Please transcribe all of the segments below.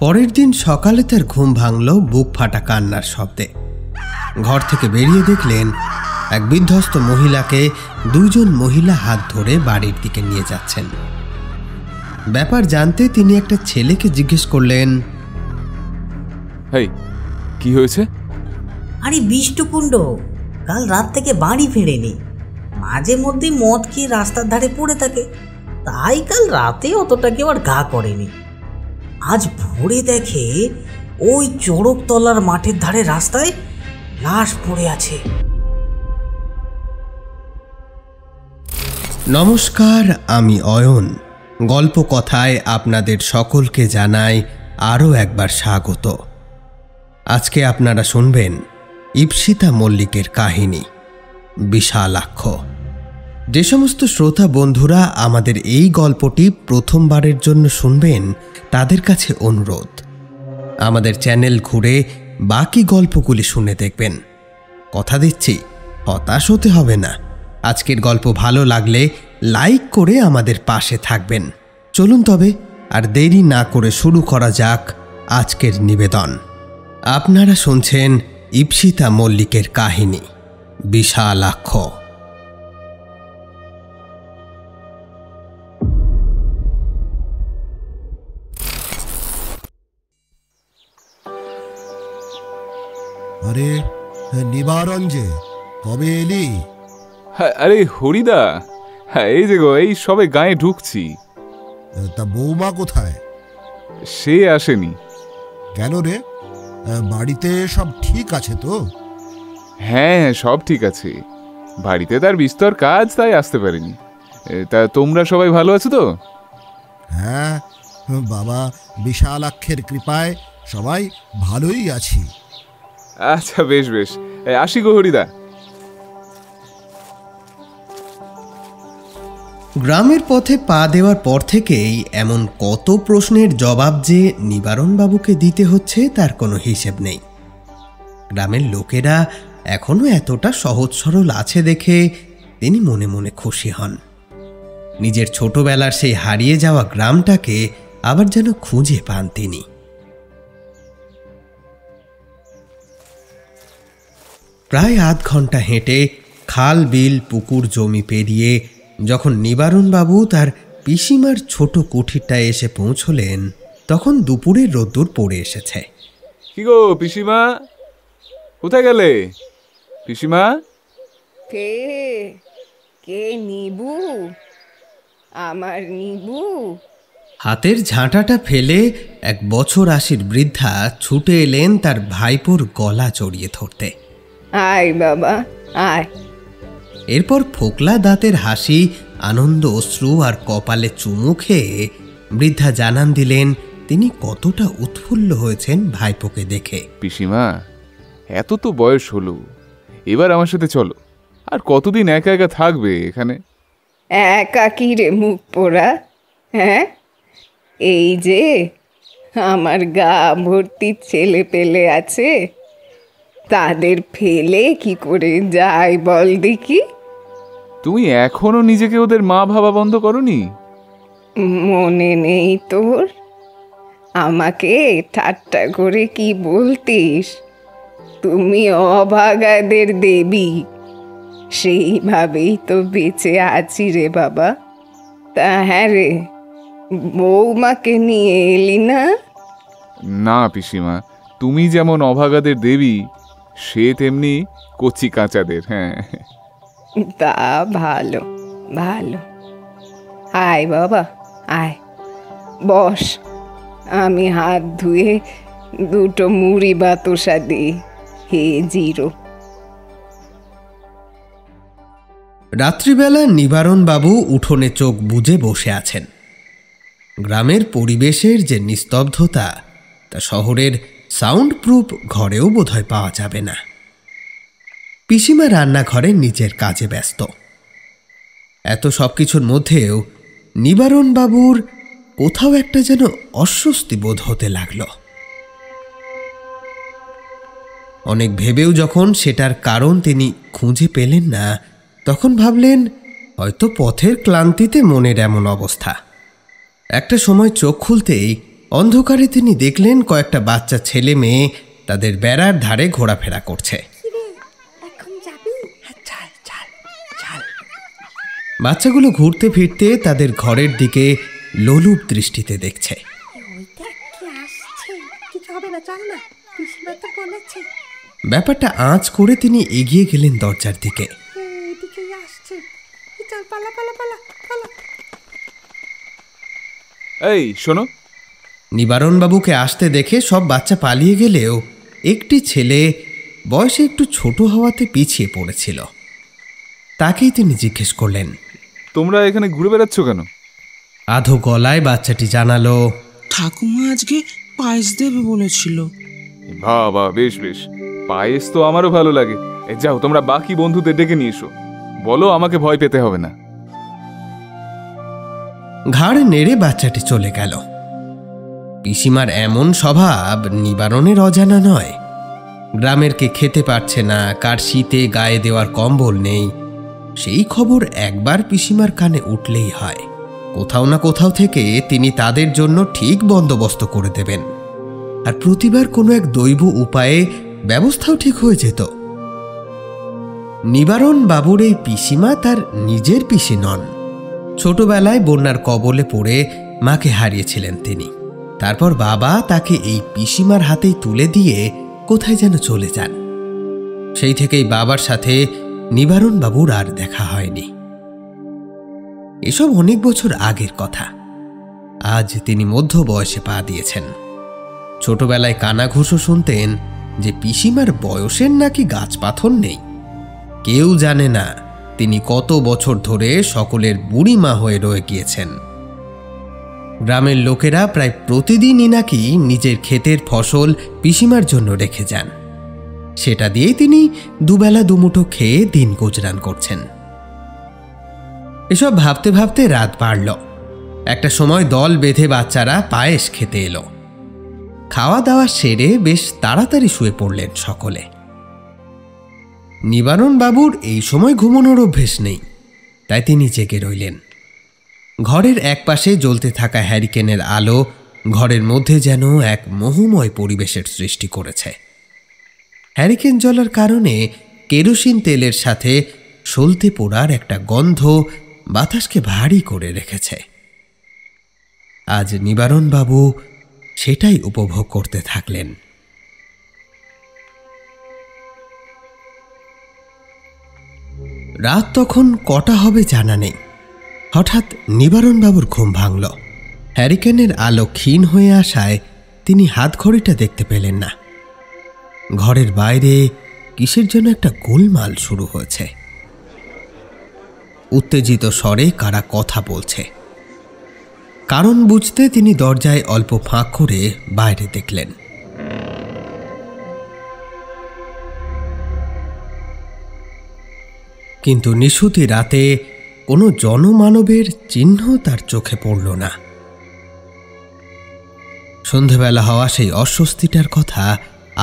পরের দিন সকালে তার ঘুম ভাঙল বুক ফাটা কান্নার শব্দে। ঘর থেকে বেরিয়ে দেখলেন এক বিধ্বস্ত মহিলাকে দুজন মহিলা হাত ধরে বাড়ির দিকে নিয়ে যাচ্ছেন। ব্যাপার জানতে তিনি একটা ছেলেকে জিজ্ঞেস করলেন, হেই, কি হয়েছে? আরে বিষ্টুকুণ্ড কাল রাত থেকে বাড়ি ফেরেনি, মাঝে মধ্যে মদ খেয়ে রাস্তার ধারে পড়ে থাকে, তাই কাল রাতে অতটা কেউ আর গা করেনি। আজ ভোরে দেখে ওই চড়কতলার মাঠের ধারে রাস্তায় লাশ পড়ে আছে। নমস্কার, আমি অয়ন। গল্প কথায় আপনাদের সকলকে জানাই আরও একবার স্বাগত। আজকে আপনারা শুনবেন ইপ্সিতা মল্লিকের কাহিনী বিশালাক্ষ। যে সমস্ত শ্রোতা বন্ধুরা আমাদের এই গল্পটি প্রথমবারের জন্য শুনবেন তাদের কাছে অনুরোধ, আমাদের চ্যানেল ঘুরে বাকি গল্পগুলি শুনে দেখবেন। কথা দিচ্ছি, হতাশ হতে হবে না। আজকের গল্প ভালো লাগলে লাইক করে আমাদের পাশে থাকবেন। চলুন তবে আর দেরি না করে শুরু করা যাক আজকের নিবেদন। আপনারা শুনছেন ইপ্সিতা মল্লিকের কাহিনী বিশালাক্ষ। আরে নিবারণ, যে কবে এলি? হ্যাঁ, আরে হরিদা, হ্যাঁ এই যে গো, এই সবে গায়ে ঢুকছি। তা বৌমা কোথায়? সে আসেনি। কেন রে, বাড়িতে সব ঠিক আছে তো? হ্যাঁ, সব ঠিক আছে। বাড়িতে তার বিস্তর কাজ, তাই আসতে পারিনি। তা তোমরা সবাই ভালো আছো তো? হ্যাঁ বাবা, বিশালাক্ষের কৃপায় সবাই ভালোই আছি। আচ্ছা, বেশ বেশ, আসি গো হরিদা। গ্রামের পথে পা দেওয়ার পর থেকেই এমন কত প্রশ্নের জবাব যে নিবারণবাবুকে দিতে হচ্ছে তার কোনো হিসেব নেই। গ্রামের লোকেরা এখনো এতটা সহজ সরল আছে দেখে তিনি মনে মনে খুশি হন। নিজের ছোটবেলার সেই হারিয়ে যাওয়া গ্রামটাকে আবার যেন খুঁজে পান তিনি। প্রায় আধ ঘন্টা হেঁটে খাল বিল পুকুর জমি পেরিয়ে যখন নিবারণবাবু তার পিসিমার ছোট কুঠিরটায় এসে পৌঁছলেন, তখন দুপুরের রোদ্দুর পড়ে এসেছে। কি গো পিসিমা, কোথায় গেলে? পিসিমা? কে কে? নিবু, আমার নিবু। হাতের ঝাঁটাটা ফেলে 1 বছর 80 বৃদ্ধা ছুটে এলেন তার ভাইপোর গলা জড়িয়ে ধরতে। আয় বাবা আয়। এরপর ফোকলা দাঁতের হাসি, আনন্দ অশ্রু আর কপালে চুমু খেয়ে বৃদ্ধা জানান দিলেন তিনি কতটা উৎফুল্ল হয়েছেন ভাইপোকে দেখে। পিসিমা, এত তো বয়স হলো, এবার আমার সাথে চলো। আর কতদিন একা একা থাকবে এখানে? একা কি রে মুখ পোড়া? হ্যাঁ, এই যে আমার গা ভর্তি ছেলে পেলে আছে, তাদের ফেলে কি করে যাই বল দেখি? তুমি এখনো নিজেকে ওদের মা ভাবা বন্ধ করনি? মনে নেই তোর? আমাকে ঠাট্টা করে কি বলতিস? তুমি অভাগাদের দেবী, সেইভাবেই তো বেঁচে আছি রে বাবা। তা হ্যাঁ রে, বৌমাকে নিয়ে এলি না? না পিসিমা, তুমি যেমন অভাগাদের দেবী, সে তেমনি কচি কাঁচাদের। হ্যাঁ, তা ভালো ভালো। আয় বাবা আয়, বস। আমি হাত ধুয়ে 2টো মুড়ি বাতাসা দিই। হে জিরো। রাত্রিবেলা নিবারণবাবু উঠোনে চোখ বুজে বসে আছেন। গ্রামের পরিবেশের যে নিস্তব্ধতা তা শহরের সাউন্ড প্রুফ ঘরেও বোধহয় পাওয়া যাবে না। পিসিমা রান্নাঘরে নিজের কাজে ব্যস্ত। এত সবকিছুর মধ্যেও নিবারণবাবুর কোথাও একটা যেন অস্বস্তি বোধ হতে লাগল। অনেক ভেবেও যখন সেটার কারণ তিনি খুঁজে পেলেন না, তখন ভাবলেন হয়তো পথের ক্লান্তিতে মনের এমন অবস্থা। একটা সময় চোখ খুলতেই অন্ধকারে তিনি দেখলেন কয়েকটা বাচ্চা ছেলে মেয়ে তাদের বেড়ার ধারে ঘোরাফেরা করছে। বাচ্চাগুলো ঘুরতে ফিরতে তাদের ঘরের দিকে লোলুপ দৃষ্টিতে দেখছে। ব্যাপারটা আঁচ করে তিনি এগিয়ে গেলেন দরজার দিকে। এই শোনো। নিবারণবাবুকে আসতে দেখে সব বাচ্চা পালিয়ে গেলেও একটি ছেলে বয়সে একটু ছোট হওয়াতে পিছিয়ে পড়েছিল। তাকেই তিনি জিজ্ঞেস করলেন, তোমরা এখানে ঘুরে বেড়াচ্ছ কেন? আধো গলায় বাচ্চাটি জানালো, ঠাকুমা আজকে পায়েস দেবে বলেছিল। বাবা, বেশ বেশ, পায়েস তো আমারও ভালো লাগে। যাও, তোমরা বাকি বন্ধুদের ডেকে নিয়ে এসো, বলো আমাকে ভয় পেতে হবে না। ঘাড় নেড়ে বাচ্চাটি চলে গেল। পিসিমার এমন স্বভাব নিবারণের অজানা নয়। গ্রামের কে খেতে পারছে না, কার শীতে গায়ে দেওয়ার কম্বল নেই, সেই খবর একবার পিসিমার কানে উঠলেই হয়। কোথাও না কোথাও থেকে তিনি তাদের জন্য ঠিক বন্দোবস্ত করে দেবেন। আর প্রতিবার কোনো এক দৈব উপায়ে ব্যবস্থাও ঠিক হয়ে যেত। নিবারণ বাবুর এই পিসিমা তার নিজের পিসি নন। ছোটবেলায় বন্যার কবলে পড়ে মাকে হারিয়েছিলেন তিনি। তারপর বাবা তাকে এই পিসিমার হাতেই তুলে দিয়ে কোথায় যেন চলে যান। সেই থেকেই বাবার সাথে নিবারণ বাবুর আর দেখা হয়নি। এসব অনেক বছর আগের কথা। আজ তিনি মধ্য বয়সে পা দিয়েছেন। ছোটবেলায় কানাঘুষো শুনতেন যে পিসিমার বয়সের নাকি গাছ পাথর নেই। কেউ জানে না তিনি কত বছর ধরে সকলের বুড়ি মা হয়ে রয়ে গিয়েছেন। গ্রামের লোকেরা প্রায় প্রতিদিনই নাকি নিজের ক্ষেতের ফসল পিসিমার জন্য রেখে যান। সেটা দিয়েই তিনি দুবেলা দুমুঠো খেয়ে দিন গুজরান করছেন। এসব ভাবতে ভাবতে রাত বাড়ল। একটা সময় দল বেঁধে বাচ্চারা পায়েস খেতে এলো। খাওয়া দাওয়া সেরে বেশ তাড়াতাড়ি শুয়ে পড়লেন সকলে। নিবারণ বাবুর এই সময় ঘুমানোর অভ্যেস নেই, তাই তিনি জেগে রইলেন। ঘরের একপাশে জ্বলতে থাকা হ্যারিকেনের আলো ঘরের মধ্যে যেন এক মোহময় পরিবেশের সৃষ্টি করেছে। হ্যারিকেন জ্বলার কারণে কেরোসিন তেলের সাথে সলতে পোড়ার একটা গন্ধ বাতাসকে ভারী করে রেখেছে। আজ নিবারণ বাবু সেটাই উপভোগ করতে থাকলেন। রাত তখন কটা হবে জানা নেই। হঠাৎ নিবারণ বাবুর ঘুম ভাঙল। হ্যারিকেনের আলো ক্ষীণ হয়ে আসায় তিনি হাতঘড়িটা দেখতে পেলেন না। ঘরের বাইরে কিসের জন্য একটা গোলমাল শুরু হয়েছে। উত্তেজিত স্বরে কারা কথা বলছে। কারণ বুঝতে তিনি দরজায় অল্প ফাঁক করে বাইরে দেখলেন। কিন্তু নিশুতি রাতে কোনো জনমানবের চিহ্ন তার চোখে পড়ল না। সন্ধেবেলা হওয়া সেই অস্বস্তিটার কথা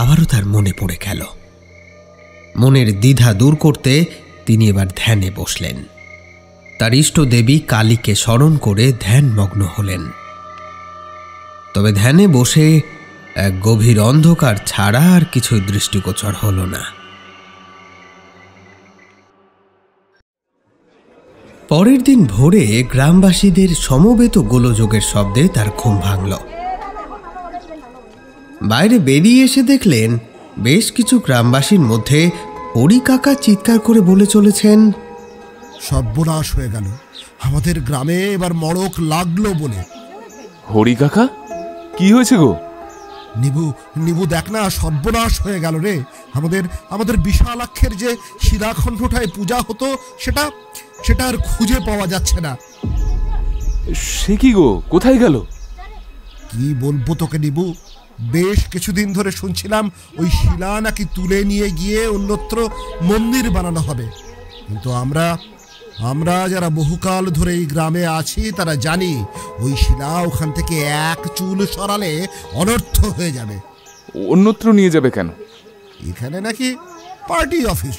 আবারও তার মনে পড়ে গেল। মনের দ্বিধা দূর করতে তিনি এবার ধ্যানে বসলেন। তার ইষ্টদেবী কালীকে স্মরণ করে ধ্যানমগ্ন হলেন। তবে ধ্যানে বসে এক গভীর অন্ধকার ছাড়া আর কিছুই দৃষ্টিগোচর হল না। পরের দিন ভোরে গ্রামবাসীদের সমবেত গোলযোগের শব্দে তার ঘুম ভাঙল। বাইরে বেরিয়ে এসে দেখলেন বেশ কিছু গ্রামবাসীর মধ্যে হরি কাকা চিৎকার করে বলে চলেছেন, সর্বনাশ হয়ে গেল, আমাদের গ্রামে এবার মড়ক লাগলো বলে। হরি কাকা, কি হয়েছে গো? নিবু নিবু দেখ না, সর্বনাশ হয়ে গেল রে। আমাদের বিশালাক্ষের যে শিলাখণ্ডটায় পূজা হতো সেটা আর খুঁজে পাওয়া যাচ্ছে না। সে কি গো, কোথায় গেল? কি বলবো তোকে নিবু, বেশ কিছুদিন ধরে শুনছিলাম ওই শিলা নাকি তুলে নিয়ে গিয়ে অন্যত্র মন্দির বানানো হবে। কিন্তু আমরা যারা বহুকাল ধরে এই গ্রামে আছি তারা জানি ওই শিলা ওখান থেকে এক চুল সরালে অনর্থ হয়ে যাবে। অন্যত্র নিয়ে যাবে কেন? এখানে নাকি পার্টি অফিস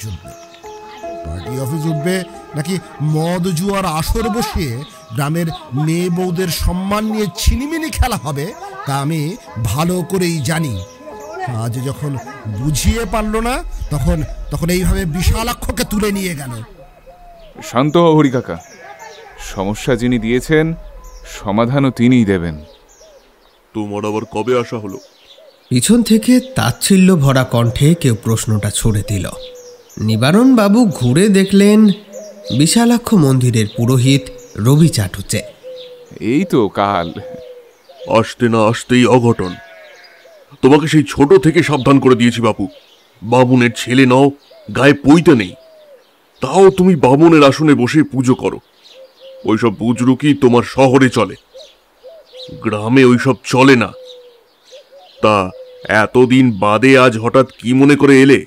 উঠবে নাকি মদ জুয়ার আসর বসিয়ে গ্রামের মেয়ে বউদের সম্মান নিয়ে ছিনিমিনি খেলা হবে, তা আমি ভালো করেই জানি। আজ যখন বুঝিয়ে পারল না, তখন তখন এইভাবে বিশালাক্ষকে তুলে নিয়ে গেল। শান্ত হও হরি কাকা, সমস্যা যিনি দিয়েছেন সমাধানও তিনিই দেবেন। তোমার আবার কবে আসা হলো? পিছন থেকে তাচ্ছিল্য ভরা কণ্ঠে কেউ প্রশ্নটা ছুড়ে দিল। নিবারণ বাবু ঘুরে দেখলেন বিশালাক্ষ মন্দিরের পুরোহিত রবি চাটুচে। এই তো কাল। আসতে না আসতেই অঘটন। তোমাকে সেই ছোট থেকে সাবধান করে দিয়েছি বাপু, বামুনের ছেলে নাও, গায়ে পইতে নেই, তাও তুমি বামুনের আসনে বসে পুজো করো। ওইসব বুজরুকি তোমার শহরে চলে, গ্রামে ওইসব চলে না। তা এতদিন বাদে আজ হঠাৎ কি মনে করে এলে?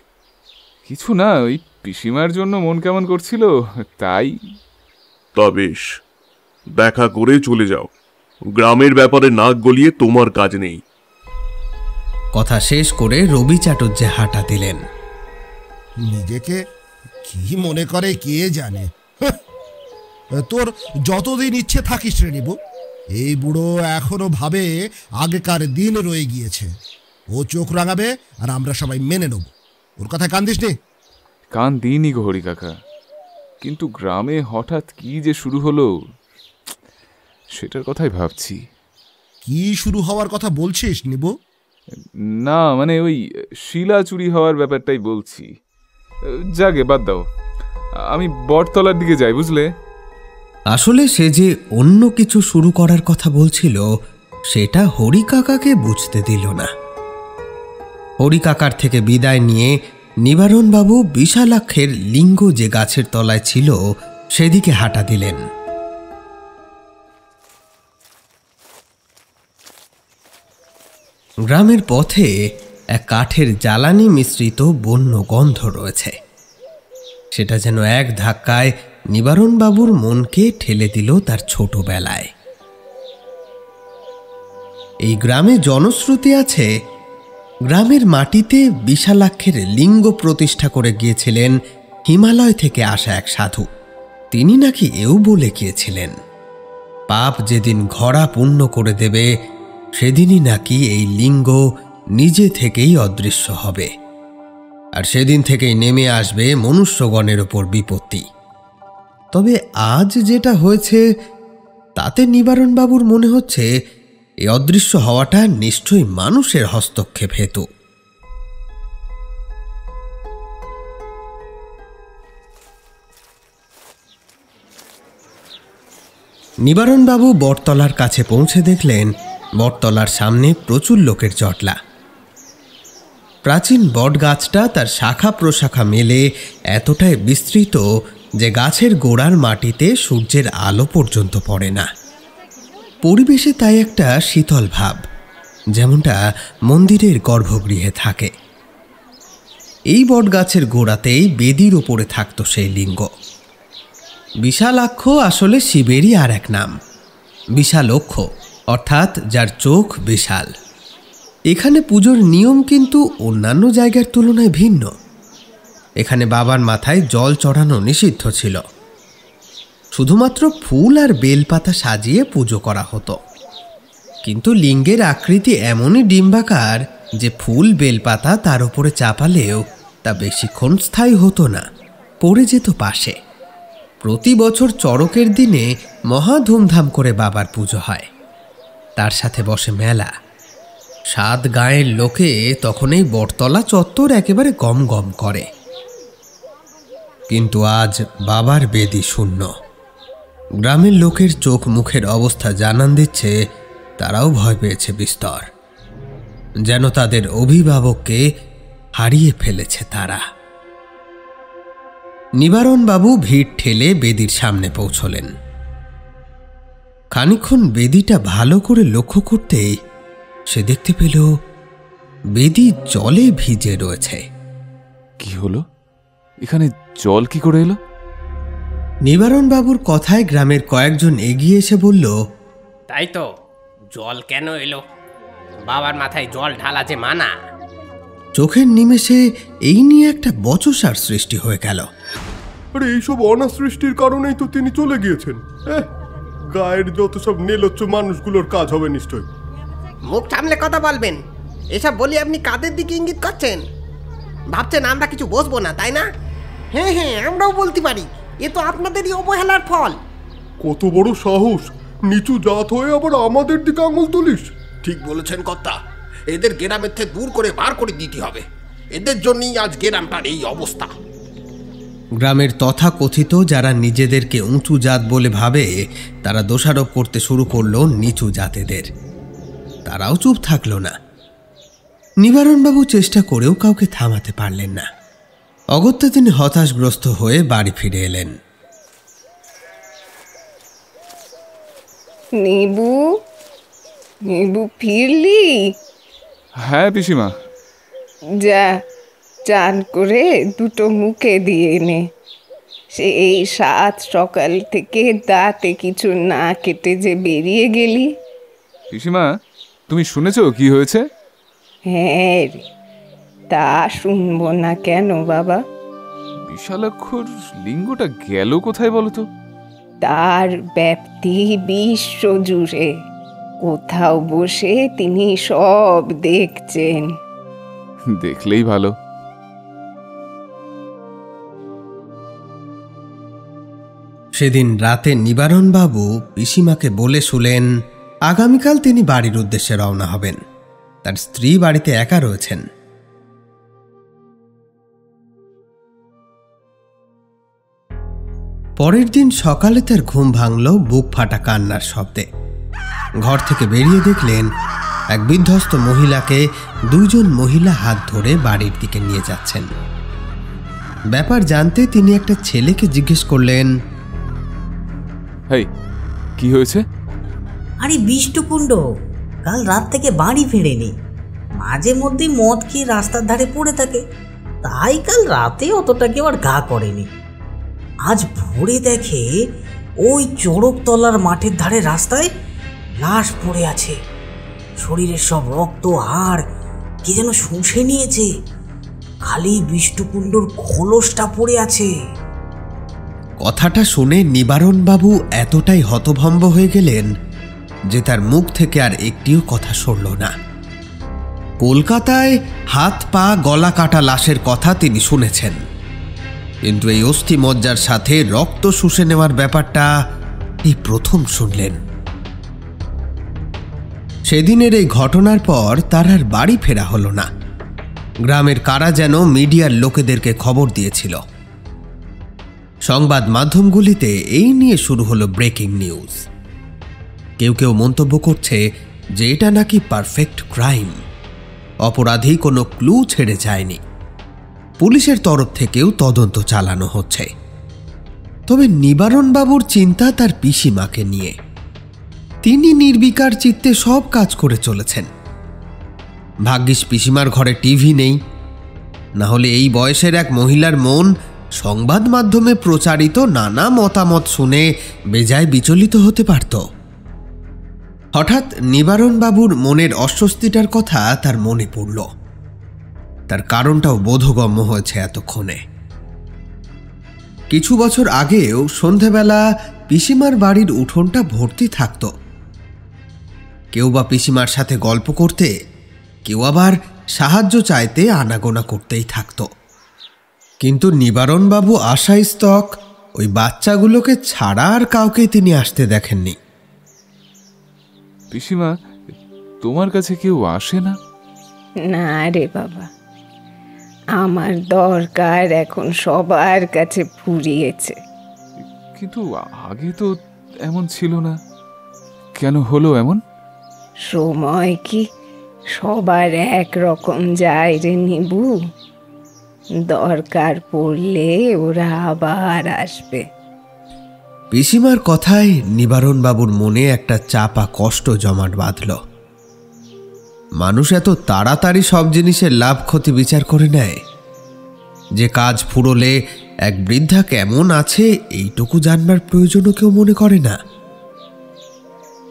কিছু না, ওই পিসিমার জন্য মন কেমন করছিল তাই। তা বেশ, দেখা করে চলে যাও, গ্রামের ব্যাপারে নাক গলিয়ে তোমার কাজ নেই। কথা শেষ করে রবি চাটুর্যে হাঁটা দিলেন। নিজেকে কি মনে করে কে জানে। তোর যতদিন ইচ্ছে থাকিস রে নিবু, এই বুড়ো এখনো ভাবে আগেকার দিন রয়ে গিয়েছে। ও চোখ রাঙাবে আর আমরা সবাই মেনে নেব। ওর কথায় কান দিস নি? কান দিইনি গো হরি কাকা, কিন্তু গ্রামে হঠাৎ কি যে শুরু হলো সেটার কথাই ভাবছি। কি শুরু হওয়ার কথা বলছিস নিবু? না মানে ওই শিলা চুরি হওয়ার ব্যাপারটাই বলছি। যাগে বাদ দাও, আমি বটতলার দিকে যাই, বুঝলে। আসলে সে যে অন্য কিছু শুরু করার কথা বলছিল সেটা হরি কাকাকে বুঝতে দিল না। হরি কাকার থেকে বিদায় নিয়ে নিবারণবাবু বিশালাক্ষের লিঙ্গ যে গাছের তলায় ছিল সেদিকে হাঁটা দিলেন। গ্রামের পথে এক কাঠের জ্বালানি মিশ্রিত বন্য গন্ধ রয়েছে। সেটা যেন এক ধাক্কায় নিবারণবাবুর মনকে ঠেলে দিল তার ছোটবেলায়। এই গ্রামে জনশ্রুতি আছে, গ্রামের মাটিতে বিশালাক্ষের লিঙ্গ প্রতিষ্ঠা করে গিয়েছিলেন হিমালয় থেকে আসা এক সাধু। তিনি নাকি এও বলে গিয়েছিলেন, পাপ যেদিন ঘোড়া পূর্ণ করে দেবে সেদিনই নাকি এই লিঙ্গ নিজে থেকেই অদৃশ্য হবে, আর সেদিন থেকেই নেমে আসবে মনুষ্যগণের ওপর বিপত্তি। তবে আজ যেটা হয়েছে তাতে নিবারণবাবুর মনে হচ্ছে এই অদৃশ্য হওয়াটা নিশ্চয়ই মানুষের হস্তক্ষেপ হেতু। নিবারণবাবু বটতলার কাছে পৌঁছে দেখলেন বটতলার সামনে প্রচুর লোকের জটলা। প্রাচীন বটগাছটা তার শাখা প্রশাখা মেলে এতটাই বিস্তৃত যে গাছের গোড়ার মাটিতে সূর্যের আলো পর্যন্ত পড়ে না। পরিবেশে তাই একটা শীতল ভাব, যেমনটা মন্দিরের গর্ভগৃহে থাকে। এই বটগাছের গোড়াতেই বেদির ওপরে থাকত সেই লিঙ্গ। বিশালাক্ষ আসলে শিবেরই আর এক নাম, বিশালক্ষ, অর্থাৎ যার চোখ বিশাল। এখানে পুজোর নিয়ম কিন্তু অন্যান্য জায়গার তুলনায় ভিন্ন। এখানে বাবার মাথায় জল চড়ানো নিষিদ্ধ ছিল, শুধুমাত্র ফুল আর বেলপাতা সাজিয়ে পুজো করা হতো। কিন্তু লিঙ্গের আকৃতি এমনই ডিম্বাকার যে ফুল বেলপাতা তার উপরে চাপালেও তা বেশিক্ষণ স্থায়ী হতো না, পড়ে যেত পাশে। প্রতি বছর চড়কের দিনে মহা ধুমধাম করে বাবার পুজো হয়, তার সাথে বসে মেলা। 7 গাঁয়ের লোকে তখন এই বটতলা চত্বর একেবারে গম গম করে। কিন্তু আজ বাবার বেদি শূন্য। গ্রামের লোকের চোখ মুখের অবস্থা জানান দিচ্ছে তারাও ভয় পেয়েছে বিস্তর, যেন তাদের অভিভাবককে হারিয়ে ফেলেছে তারা। নিবারণবাবু ভিড় ঠেলে বেদির সামনে পৌঁছলেন। খানিকক্ষণ বেদিটা ভালো করে লক্ষ্য করতেই সে দেখতে পেল বেদি জলে ভিজে রয়েছে। কি হলো, এখানে জল কি করে এলো? নিবারণবাবুর কথায় গ্রামের কয়েকজন এগিয়ে এসে বলল, তাই তো, জল কেন এলো? বাবার মাথায় জল ঢালা যে মানা। চোখের নিমেষে এই নিয়ে একটা বচসার সৃষ্টি হয়ে গেল। আরে এইসব অনাসৃষ্টির কারণেই তো তিনি চলে গিয়েছেন। গায়ের যত সব নেলচ্ছ মানুষগুলোর কাজ হবে নিশ্চয়। মুখ সামলে কথা বলবেন। এসব বলি আপনি কাদের দিকে ইঙ্গিত করছেন? ভাবছেন আমরা কিছু বসবো না, তাই না? হ্যাঁ হ্যাঁ, আমরাও বলতে পারি। এ তো আপনাদেরই অবহেলার ফল। কত বড় সাহস, নিচু জাত হয়ে আবার আমাদের দিকে আঙুল তুলিস? ঠিক বলেছেন কর্তা, এদের গ্রামের থেকে দূর করে বার করে দিতে হবে। এদের জন্যই আজ গ্রামটার এই অবস্থা। গ্রামের তথাকথিত যারা নিজেদেরকে উঁচু জাত বলে ভাবে, তারা দোষারোপ করতে শুরু করলো নিচু জাতেদের। তারাও চুপ থাকলো না। নিবারণবাবু চেষ্টা করেও কাউকে থামাতে পারলেন না। অগত্যা তিনি হতাশগ্রস্ত হয়ে বাড়ি ফিরে এলেন। নিবু, নিবু ফিরলি? হ্যাঁ পিসিমা। যা, চান করে দুটো মুখে দিয়ে নে। সেই সাত সকাল থেকে দাঁতে কিছু না কেটে যে বেরিয়ে গেলি। পিসিমা, তুমি শুনেছো কি হয়েছে? হ্যাঁ রে, তা শুনবো না কেন বাবা? বিশালাক্ষর লিঙ্গটা গেল কোথায় বলো তো? তার ব্যাপ্তি বিশ্ব জুড়ে। কোথাও বসে তিনি সব দেখছেন। দেখলেই ভালো। সেদিন রাতে নিবারণবাবু পিসিমাকে বলে শুলেন আগামীকাল তিনি বাড়ির উদ্দেশ্যে রওনা হবেন। তার স্ত্রী বাড়িতে একা রয়েছেন। পরের দিন সকালে তার ঘুম ভাঙল বুক ফাটা কান্নার শব্দে। ঘর থেকে বেরিয়ে দেখলেন এক বিধ্বস্ত মহিলাকে দুইজন মহিলা হাত ধরে বাড়ির দিকে নিয়ে যাচ্ছেন। ব্যাপার জানতে তিনি একটা ছেলেকে জিজ্ঞেস করলেন, হেই, কি হয়েছে? আরে বিষ্টুকুণ্ড কাল রাত থেকে বাড়ি ফেরেনি। মাঝে মধ্যে মদ খেয়ে রাস্তার ধারে পড়ে থাকে, তাই কাল রাতে অতটা কেউ আর গা করেনি। আজ ভোরে দেখে ওই চড়কতলার মাঠের ধারে রাস্তায় লাশ পড়ে আছে। শরীরের সব রক্ত আর কি যেন শুষে নিয়েছে। খালি বিষ্টুকুণ্ডর খোলসটা পড়ে আছে। কথাটা শুনে নিবারণবাবু এতটাই হতভম্ব হয়ে গেলেন যে তার মুখ থেকে আর একটিও কথা সরল না। কলকাতায় হাত পা গলা কাটা লাশের কথা তিনি শুনেছেন, কিন্তু এই অস্থি মজ্জার সাথে রক্ত শুষে নেওয়ার ব্যাপারটা এই প্রথম শুনলেন। সেদিনের এই ঘটনার পর তার আর বাড়ি ফেরা হলো না। গ্রামের কারা যেন মিডিয়ার লোকেদেরকে খবর দিয়েছিল। সংবাদ মাধ্যমগুলিতে এই নিয়ে শুরু হলো ব্রেকিং নিউজ। কেউ কেউ মন্তব্য করছে যে এটা নাকি পারফেক্ট ক্রাইম, অপরাধী কোনো ক্লু ছেড়ে যায়নি। পুলিশের তরফ থেকেও তদন্ত চালানো হচ্ছে। তবে নিবারণবাবুর চিন্তা তার পিসিমাকে নিয়ে। তিনি নির্বিকার চিত্তে সব কাজ করে চলেছেন। ভাগ্যিস পিসিমার ঘরে টিভি নেই, না হলে এই বয়সের এক মহিলার মন সংবাদ মাধ্যমে প্রচারিত নানা মতামত শুনে বেজায় বিচলিত হতে পারত। হঠাৎ নিবারণবাবুর মনের অস্বস্তিটার কথা তার মনে পড়ল। তার কারণটাও বোধগম্য হয়েছে এতক্ষণে। কিছু বছর আগেও সন্ধেবেলা পিসিমার বাড়ির উঠোনটা ভর্তি থাকত। কেউ বা পিসিমার সাথে গল্প করতে, কেউ আবার সাহায্য চাইতে আনাগোনা করতেই থাকত। কিন্তু নিবারণবাবু আশাস্তক ওই বাচ্চাগুলোকে ছাড়া আর কাউকে তিনি আসতে দেখেননি। পিসিমা, তোমার কাছে কেউ আসে না? না রে বাবা, আমার দরকার এখন সবার কাছে ফুরিয়েছে। কিন্তু আগে তো এমন ছিল না, কেন হলো এমন? সময় কি সবার এক রকম যায় রে নিবু? দরকার পড়লে ওরা আবার আসবে। পিসিমার কথায় নিবারণবাবুর মনে একটা চাপা কষ্ট জমাট বাঁধল। মানুষ এত তাড়াতাড়ি সব জিনিসের লাভ ক্ষতি বিচার করে নেয় যে কাজ ফুরোলে এক বৃদ্ধা কেমন আছে এইটুকু জানবার প্রয়োজনও কেউ মনে করে না।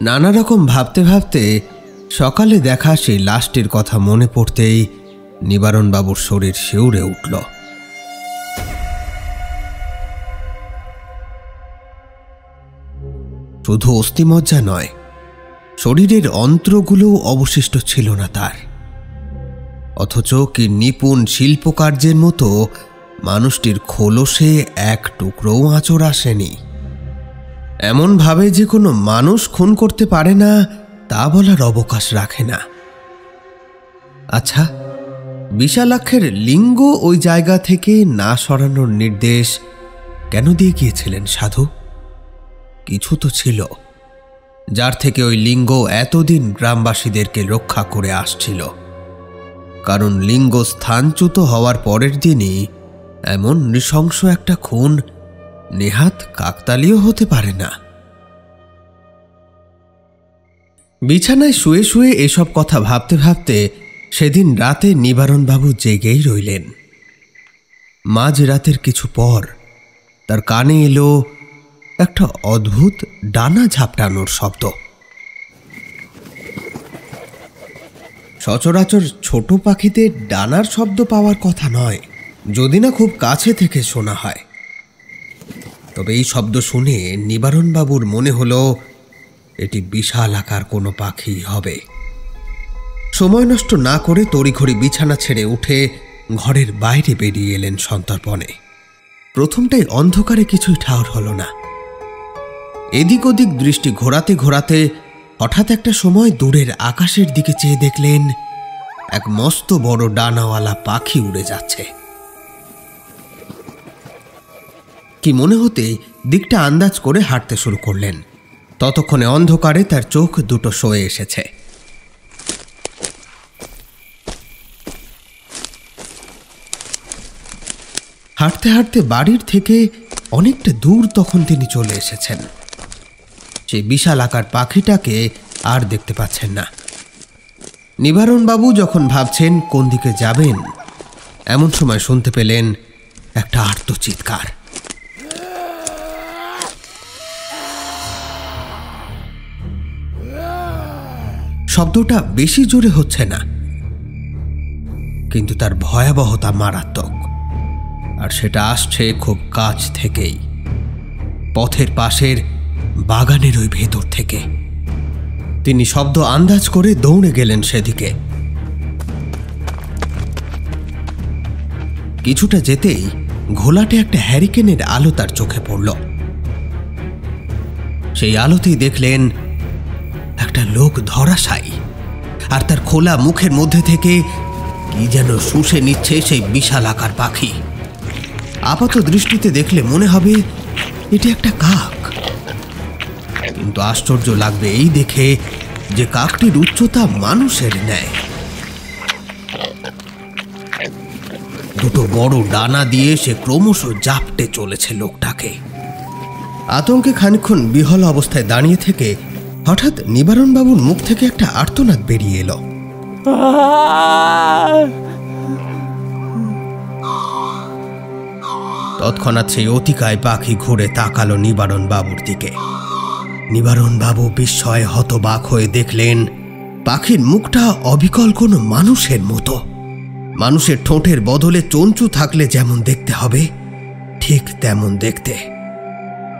নানা রকম ভাবতে ভাবতে সকালে দেখা সেই লাশটির কথা মনে পড়তেই নিবারণবাবুর শরীর শিউরে উঠল। শুধু অস্থিমজ্জা নয়, শরীরের অন্ত্রগুলো অবশিষ্ট ছিল না তার। অথচ কি নিপুণ শিল্পকার্যের মতো মানুষটির খোলসে এক টুকরোও আঁচড় আসেনি। এমনভাবে যে কোনো মানুষ খুন করতে পারে না তা বলার অবকাশ রাখে না। আচ্ছা, বিশালাক্ষের লিঙ্গ ওই জায়গা থেকে না সরানোর নির্দেশ কেন দিয়ে গিয়েছিলেন সাধু? কিছু তো ছিল, যার থেকে ওই লিঙ্গ এতদিন গ্রামবাসীদেরকে রক্ষা করে আসছিল। কারণ লিঙ্গ স্থানচ্যুত হওয়ার পরের দিনই এমন নৃশংস একটা খুন নেহাত কাকতালীয় হতে পারে না। বিছানায় শুয়ে শুয়ে এসব কথা ভাবতে ভাবতে সেদিন রাতে নিবারণবাবু জেগেই রইলেন। মাঝ রাতের কিছু পর তার কানে এলো একটা অদ্ভুত ডানা ঝাপটানোর শব্দ। সচরাচর ছোট পাখিদের ডানার শব্দ পাওয়ার কথা নয়, যদি না খুব কাছে থেকে শোনা হয়। তবে এই শব্দ শুনে নিবারণবাবুর মনে হলো এটি বিশাল আকার কোনো পাখি হবে। সময় নষ্ট না করে তড়িঘড়ি বিছানা ছেড়ে উঠে ঘরের বাইরে বেরিয়ে এলেন সন্তর্পণে। প্রথমটাই অন্ধকারে কিছুই ঠাউর হলো না। এদিক ওদিক দৃষ্টি ঘোরাতে ঘোরাতে হঠাৎ একটা সময় দূরের আকাশের দিকে চেয়ে দেখলেন এক মস্ত বড় ডানাওয়ালা পাখি উড়ে যাচ্ছে। কি মনে হতে দিকটা আন্দাজ করে হাঁটতে শুরু করলেন। ততক্ষণে অন্ধকারে তার চোখ দুটো সয়ে এসেছে। হাঁটতে হাঁটতে বাড়ির থেকে অনেকটা দূর তখন তিনি চলে এসেছেন। সেই বিশাল আকার পাখিটাকে আর দেখতে পাচ্ছেন না। নিবারণবাবু যখন ভাবছেন কোন দিকে যাবেন, এমন সময় শুনতে পেলেন একটা আর্ত চিৎকার। শব্দটা বেশি জোরে হচ্ছে না, কিন্তু তার ভয়াবহতা মারাত্মক। আর সেটা আসছে খুব কাছ থেকেই, পথের পাশের বাগানের ওই ভেতর থেকে। তিনি শব্দ আন্দাজ করে দৌড়ে গেলেন সেদিকে। কিছুটা যেতেই ঘোলাটে একটা হ্যারিকেনের আলো তার চোখে পড়ল। সেই আলোতেই দেখলেন একটা লোক ধরাশায়ী, আর তার খোলা মুখের মধ্যে থেকে কি যেন শুষে নিচ্ছে সেই বিশাল আকার পাখি। আপাত দৃষ্টিতে দেখলে মনে হবে এটি একটা কাক, কিন্তু আশ্চর্য লাগবে এই দেখে যে কাকটির উচ্চতা মানুষের ন্যায়। দুটো বড় ডানা দিয়ে সে ক্রমশ জাপটে চলেছে লোকটাকে। আতঙ্কে খানিকক্ষণ বিহল অবস্থায় দাঁড়িয়ে থেকে হঠাৎ নিবারণবাবুর মুখ থেকে একটা আর্তনাদ বেরিয়ে এলো। তৎক্ষণাৎ সেই অতিকায় পাখি ঘুরে তাকালো নিবারণবাবুর দিকে। নিবারণবাবু বিস্ময়ে হতবাক হয়ে দেখলেন পাখির মুখটা অবিকল কোনো মানুষের মতো। মানুষের ঠোঁটের বদলে চঞ্চু থাকলে যেমন দেখতে হবে ঠিক তেমন দেখতে।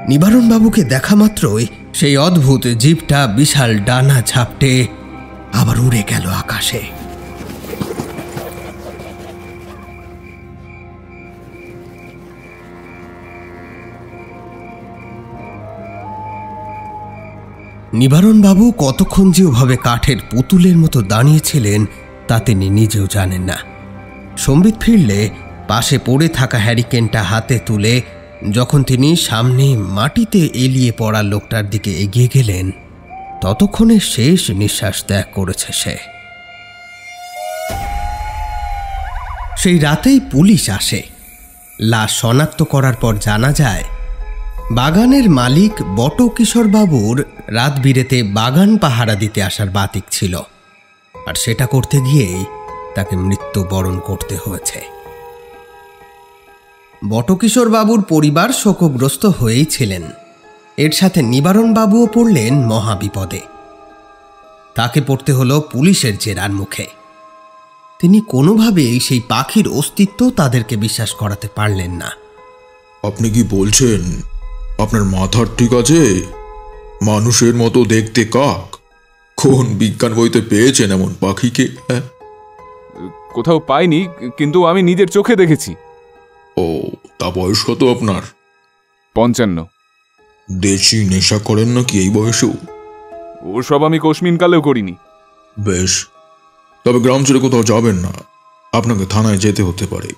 নিবারণবাবুকে দেখা মাত্রই সেই অদ্ভুত জীবটা বিশাল ডানা ঝাপটে আবার উড়ে গেল আকাশে। নিবারণবাবু কতক্ষণ যে ওভাবে কাঠের পুতুলের মতো দাঁড়িয়েছিলেন তা তিনি নিজেও জানেন না। সম্বিত ফিরলে পাশে পড়ে থাকা হ্যারিকেনটা হাতে তুলে যখন তিনি সামনে মাটিতে এলিয়ে পড়া লোকটার দিকে এগিয়ে গেলেন, ততক্ষণে শেষ নিঃশ্বাস ত্যাগ করেছে সে। সেই রাতেই পুলিশ আসে। লাশ শনাক্ত করার পর জানা যায় বাগানের মালিক বটকিশোরবাবুর রাত বিরেতে বাগান পাহারা দিতে আসার বাতিক ছিল, আর সেটা করতে গিয়েই তাকে মৃত্যুবরণ করতে হয়েছে। বটকিশোরবাবুর পরিবার শোকগ্রস্ত হয়েই ছিলেন। এর সাথে নিবারণবাবুও পড়লেন মহাবিপদে। তাকে পড়তে হলো পুলিশের জেরার মুখে। তিনি কোনোভাবেই সেই পাখির অস্তিত্ব তাদেরকে বিশ্বাস করাতে পারলেন না। আপনি কি বলছেন আপনার মাথার ঠিক আছে? মানুষের মতো দেখতে কাক, কোন বিজ্ঞান বইতে পেয়েছেন এমন পাখিকে? কোথাও পাইনি, কিন্তু আমি নিজের চোখে দেখেছি। ও, তা বয়স কত আপনার? 55। দেশি নেশা করেন নাকি এই বয়সেও? ওসব আমি কোশমিন কালেও করিনি। বেশ, তবে গ্রাম ছেড়ে কোথাও যাবেন না, আপনাকে থানায় যেতে হতে পারে।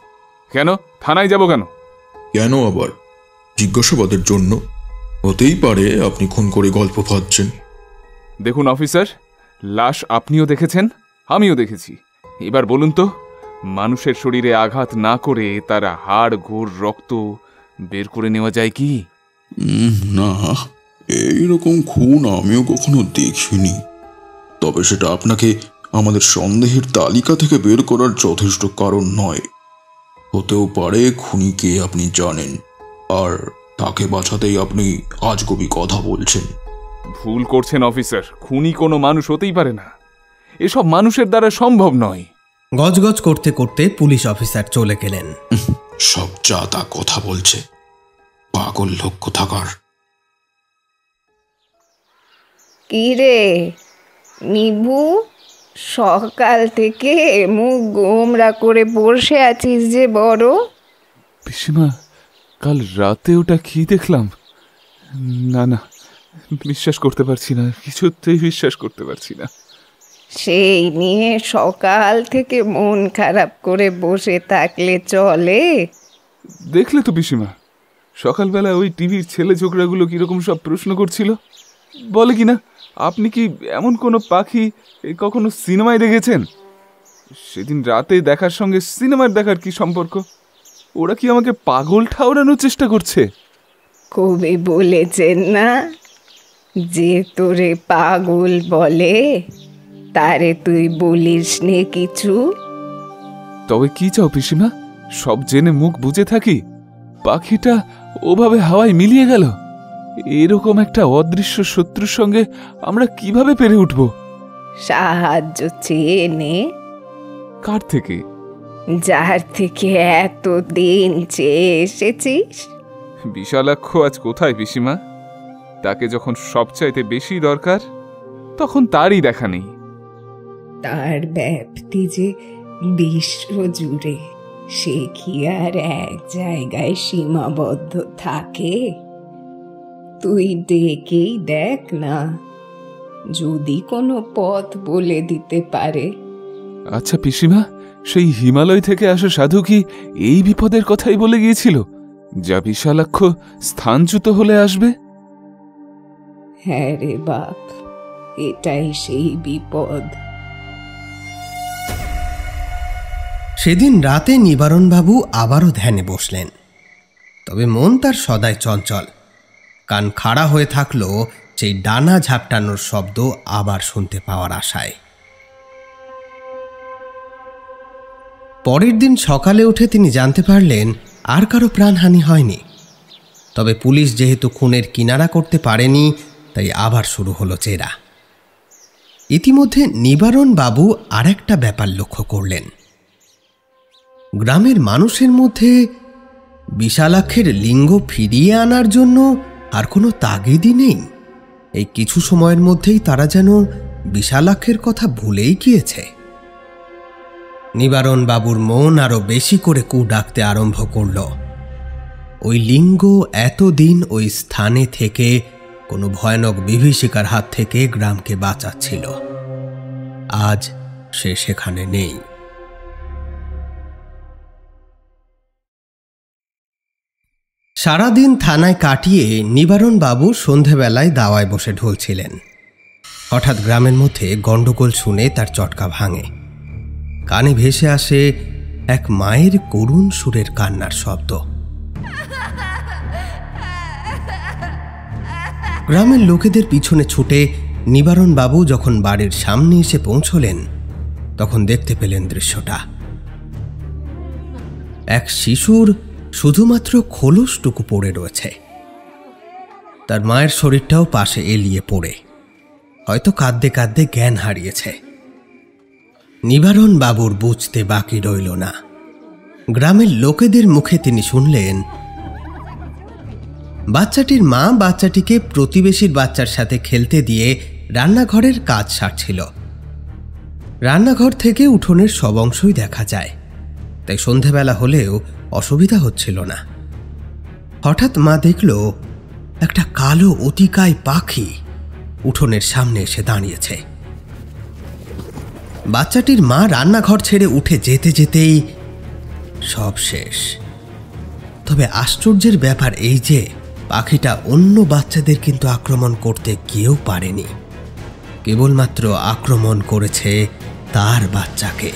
কেন থানায় যাব? কেন? কেন আবার? জিজ্ঞাসাবাদের জন্য। হতেই পারে আপনি খুন করে গল্প ফাঁদছেন। দেখুন অফিসার, লাশ আপনিও দেখেছেন, আমিও দেখেছি। এবার বলুন তো, মানুষের শরীরে আঘাত না করে তারা হাড় ঘোর রক্ত বের করে নেওয়া যায় কি? না, এইরকম খুন আমিও কখনো দেখিনি। তবে সেটা আপনাকে আমাদের সন্দেহের তালিকা থেকে বের করার যথেষ্ট কারণ নয়। হতেও পারে খুনিকে আপনি জানেন, আর তাকে বাঁচাতেই আপনি আজগুবি কথা বলছেন। ভুল করছেন অফিসার, খুনি কোনো মানুষ হতেই পারে না, এসব মানুষের দ্বারা সম্ভব নয়। গজগজ করতে করতে পুলিশ অফিসার চলে গেলেন। সব যা তা কথা বলছে, পাগল লোক কোথাকার। কি রে নিবু, সকাল থেকে মুখ গোমরা করে বসে আছিস যে বড়? পিসিমা, কাল রাতে ওটা কি দেখলাম, না না, বিশ্বাস করতে পারছি না, কিছুতেই বিশ্বাস করতে পারছি না। সেই নিয়ে সকাল থেকে মন খারাপ করে বসে থাকলে চলে? দেখলে তো পিসিমা, সকালবেলা ওই টিভির ছেলে ছোকরাগুলো কিরকম সব প্রশ্ন করছিল। বলে কিনা, আপনি কি এমন কোনো পাখি কখনো সিনেমায় দেখেছেন? সেদিন রাতে দেখার সঙ্গে সিনেমার দেখার কি সম্পর্ক? ওরা কি আমাকে পাগল ঠাউরানোর চেষ্টা করছে? কবি বলেছেন না, যে তোরে পাগল বলে তারে তুই বলিস নে কিছু। তবে কি চাও পিসিমা, সব জেনে মুখ বুজে থাকি? পাখিটা ওভাবে হাওয়ায় মিলিয়ে গেল, এরকম একটা অদৃশ্য শত্রুর সঙ্গে আমরা কিভাবে পেরে উঠব? সাহায্য চেয়ে নে। কার থেকে? যার থেকে এতদিন চেয়ে এসেছিস। বিশালাক্ষ আজ কোথায় পিসিমা? তাকে যখন সবচাইতে বেশি দরকার তখন তারই দেখা নেই। তার ব্যাপ্তি যে বিশ্ব জুড়ে, সে কি আর এক জায়গায় সীমাবদ্ধ থাকে? তুই ডেকেই দেখ না, যদি কোনো পথ বলে দিতে পারে। আচ্ছা পিসিমা, সেই হিমালয় থেকে আসা সাধু কি এই বিপদের কথাই বলে গিয়েছিল, যা বিশালাক্ষ স্থানচ্যুত হলে আসবে? হ্যাঁ রে বাপ, এটাই সেই বিপদ। সেদিন রাতে নিবারণবাবু আবারও ধ্যানে বসলেন, তবে মন তার সদাই চঞ্চল। কান খাড়া হয়ে থাকলো সেই ডানা ঝাপটানোর শব্দ আবার শুনতে পাওয়ার আশায়। পরের দিন সকালে উঠে তিনি জানতে পারলেন আর কারো প্রাণহানি হয়নি। তবে পুলিশ যেহেতু খুনের কিনারা করতে পারেনি, তাই আবার শুরু হলো জেরা। ইতিমধ্যে নিবারণবাবু আর একটা ব্যাপার লক্ষ্য করলেন। গ্রামের মানুষের মধ্যে বিশালাক্ষের লিঙ্গ ফিরিয়ে আনার জন্য আর কোনো তাগিদই নেই। এই কিছু সময়ের মধ্যেই তারা যেন বিশালাক্ষের কথা ভুলেই গিয়েছে। নিবারণবাবুর মন আরো বেশি করে কু ডাকতে আরম্ভ করল। ওই লিঙ্গ এতদিন ওই স্থানে থেকে কোনো ভয়ানক বিভীষিকার হাত থেকে গ্রামকে বাঁচাচ্ছিল। আজ সে সেখানে নেই। সারাদিন থানায় কাটিয়ে নিবারণবাবু সন্ধেবেলায় দাওয়ায় বসে ঢুলছিলেন। হঠাৎ গ্রামের মধ্যে গণ্ডগোল শুনে তার চটকা ভাঙে। কানে ভেসে আসে এক মায়ের করুণ সুরের কান্নার শব্দ। গ্রামের লোকেদের পিছনে ছুটে নিবারণবাবু যখন বাড়ির সামনে এসে পৌঁছলেন, তখন দেখতে পেলেন দৃশ্যটা। এক শিশুর শুধুমাত্র খোলসটুকু পড়ে রয়েছে। তার মায়ের শরীরটাও পাশে এলিয়ে পড়ে, হয়তো কাঁদতে কাঁদতে জ্ঞান হারিয়েছে। নিবারণবাবুর বুঝতে বাকি রইল না। গ্রামের লোকেদের মুখে তিনি শুনলেন, বাচ্চাটির মা বাচ্চাটিকে প্রতিবেশীর বাচ্চার সাথে খেলতে দিয়ে রান্নাঘরের কাজ সারছিল। রান্নাঘর থেকে উঠোনের সব অংশই দেখা যায়, তাই সন্ধেবেলা হলেও অসুবিধা হচ্ছিল না। হঠাৎ মা দেখল একটা কালো অতিকায় পাখি উঠোনের সামনে এসে দাঁড়িয়েছে। বাচ্চাটির মা রান্নাঘর ছেড়ে উঠে যেতে যেতেই সব শেষ। তবে আশ্চর্যের ব্যাপার এই যে পাখিটা অন্য বাচ্চাদের কিন্তু আক্রমণ করতে গিয়েও পারেনি, কেবলমাত্র আক্রমণ করেছে তার বাচ্চাকে।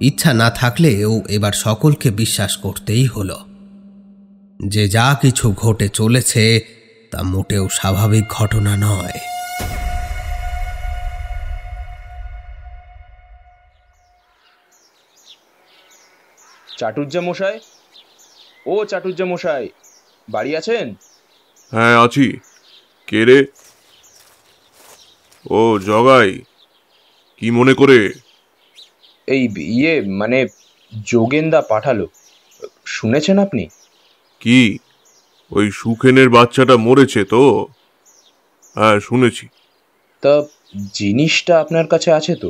ইচ্ছা না থাকলেও এবার সকলকে বিশ্বাস করতেই হলো যে যা কিছু ঘটে চলেছে তা মোটেও স্বাভাবিক ঘটনা নয়। চাটুর্যা মশাই, ও চাটুর্যা মশাই, বাড়ি আছেন? হ্যাঁ আছি। কে রে? ও জগাই, কি মনে করে? এই মানে যোগেনদা পাঠালো, শুনেছেন আপনি? কি ওই সুখেনের বাচ্চাটা মরেছে তো? হ্যাঁ শুনেছি। তা জিনিসটা আপনার কাছে আছে তো?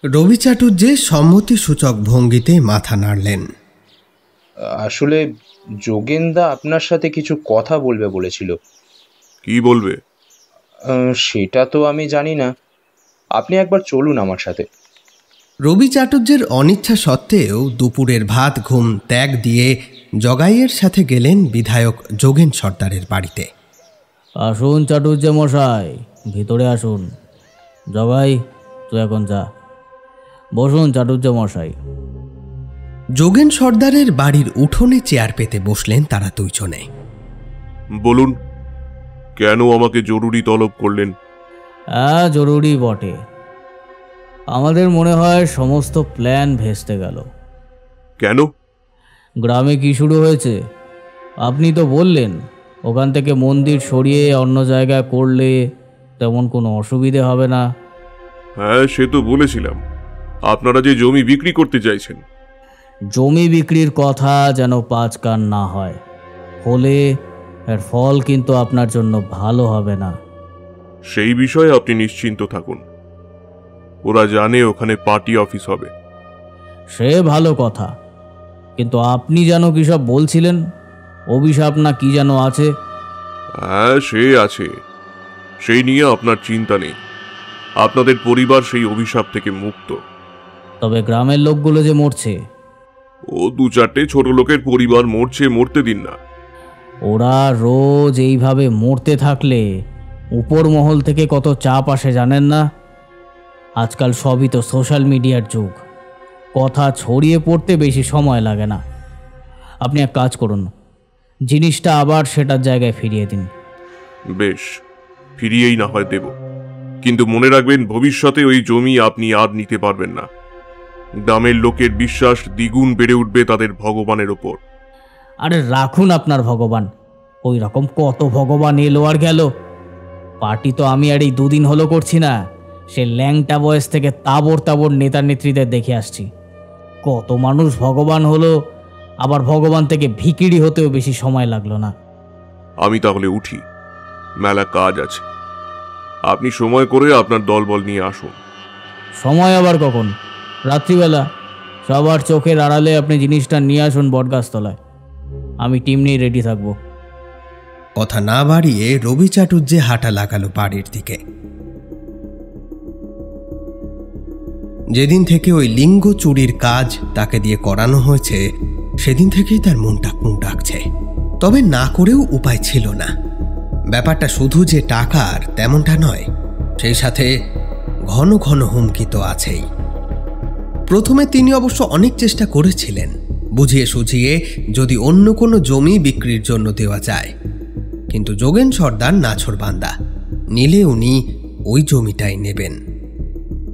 রবি চাটুর্যে সম্মতিসূচক ভঙ্গিতে মাথা নাড়লেন। আসলে যোগেনদা আপনার সাথে কিছু কথা বলবে বলেছিল। কি বলবে? সেটা তো আমি জানি না, আপনি একবার চলুন আমার সাথে। রবি চাটুর্যের অনিচ্ছা সত্ত্বেও দুপুরের ভাত ঘুম ত্যাগ দিয়ে জগাইয়ের সাথে গেলেন বিধায়ক যোগেন সর্দারের বাড়িতে। আসুন চাটুর্য মশাই, ভিতরে আসুন। জগাই, তুই এখন যা। বসুন চাটুর্য মশাই। যোগেন সর্দারের বাড়ির উঠোনে চেয়ার পেতে বসলেন তারা দুইজনে। বলুন, কেন আমাকে জরুরি তলব করলেন? হ্যাঁ, জরুরি বটে। আমাদের মনে হয় সমস্ত প্ল্যান ভেস্তে গেল। কেন? গ্রামে কি শুরু হয়েছে? আপনি তো বললেন ওখান থেকে মন্দির সরিয়ে অন্য জায়গায় করলে তেমন কোনো অসুবিধে হবে না। হ্যাঁ, সে তো বলেছিলাম। আপনারা যে জমি বিক্রি করতে চাইছেন। জমি বিক্রির কথা যেন পাঁচ কান না হয়, হলে এর ফল কিন্তু আপনার জন্য ভালো হবে না। সেই বিষয়ে আপনি নিশ্চিন্ত থাকুন, ওরা জানে ওখানে পার্টি অফিস হবে। সে ভালো কথা, কিন্তু আপনি যেন কি সব বলছিলেন, অভিশাপ না কি যেন আছে? হ্যাঁ, সে আছে, সেই নিয়ে আপনার চিন্তা নেই। আপনাদের পরিবার সেই অভিশাপ থেকে মুক্ত। তবে গ্রামের লোকগুলো যে মরছে। ও দু চারটে ছোট লোকের পরিবার মরছে, মরতে দিন না। ওরা রোজ এইভাবে মরতে থাকলে উপর মহল থেকে কত চাপ আসে জানেন না? আজকাল সবই তো সোশ্যাল মিডিয়ার যুগ, কথা ছড়িয়ে পড়তে বেশি সময় লাগে না। আপনি এক কাজ করুন, জিনিসটা আবার সেটার জায়গায় ফিরিয়ে দিন। বেশ, ফিরিয়েই না হয় দেব, কিন্তু মনে রাখবেন ভবিষ্যতে ওই জমি আপনি আর নিতে পারবেন না। গ্রামের লোকের বিশ্বাস দ্বিগুণ বেড়ে উঠবে তাদের ভগবানের ওপর। আরে রাখুন আপনার ভগবান, ওই রকম কত ভগবান এলো আর গেল। পার্টি তো আমি আর এই দুদিন হলো করছি না, সে ল্যাংটা বয়স থেকে তাবর তাবর নেতা নেত্রীদের দেখে আসছি। কত মানুষ ভগবান হলো, আবার ভগবান থেকে ভিখিরি হতেও বেশি সময় লাগলো না। আমি তাহলে উঠি, মেলা কাজ আছে। আপনি সময় করে আপনার দলবল নিয়ে আসুন। সময় আবার কখন? রাত্রিবেলা। সবার চোখের আড়ালে আপনি জিনিসটা নিয়ে আসুন বটগাছতলায়, আমি টিম নিয়ে রেডি থাকবো। কথা না বাড়িয়ে রবি চাটুর্যে হাঁটা লাগালো বাড়ির দিকে। যেদিন থেকে ওই লিঙ্গ চুরির কাজ তাকে দিয়ে করানো হয়েছে, সেদিন থেকেই তার মনটা কুঁ ডাকছে। তবে না করেও উপায় ছিল না। ব্যাপারটা শুধু যে টাকার তেমনটা নয়, সেই সাথে ঘন ঘন হুমকি তো আছেই। প্রথমে তিনি অবশ্য অনেক চেষ্টা করেছিলেন বুঝিয়ে সুঝিয়ে যদি অন্য কোনো জমি বিক্রির জন্য দেওয়া যায়, কিন্তু যোগেন সর্দার নাছোড়বান্দা, নিলে উনি ওই জমিটাই নেবেন।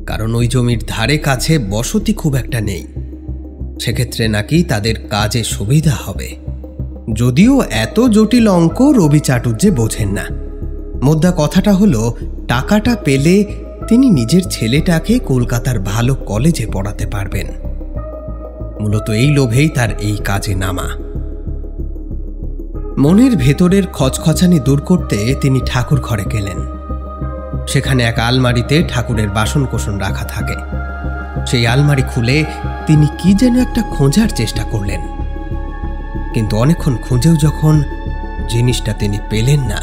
কারণ ওই জমির ধারে কাছে বসতি খুব একটা নেই, সেক্ষেত্রে নাকি তাদের কাজে সুবিধা হবে। যদিও এত জটিল অঙ্ক রবি চাটুর্যে বোঝেন না। মোদ্দা কথাটা হলো, টাকাটা পেলে তিনি নিজের ছেলেটাকে কলকাতার ভালো কলেজে পড়াতে পারবেন। মূলত এই লোভেই তার এই কাজে নামা। মনের ভেতরের খচখচানি দূর করতে তিনি ঠাকুর ঘরে গেলেন। সেখানে এক আলমারিতে ঠাকুরের বাসনকোসন রাখা থাকে। সেই আলমারি খুলে তিনি কি যেন একটা খোঁজার চেষ্টা করলেন, কিন্তু অনেকক্ষণ খুঁজেও যখন জিনিসটা তিনি পেলেন না,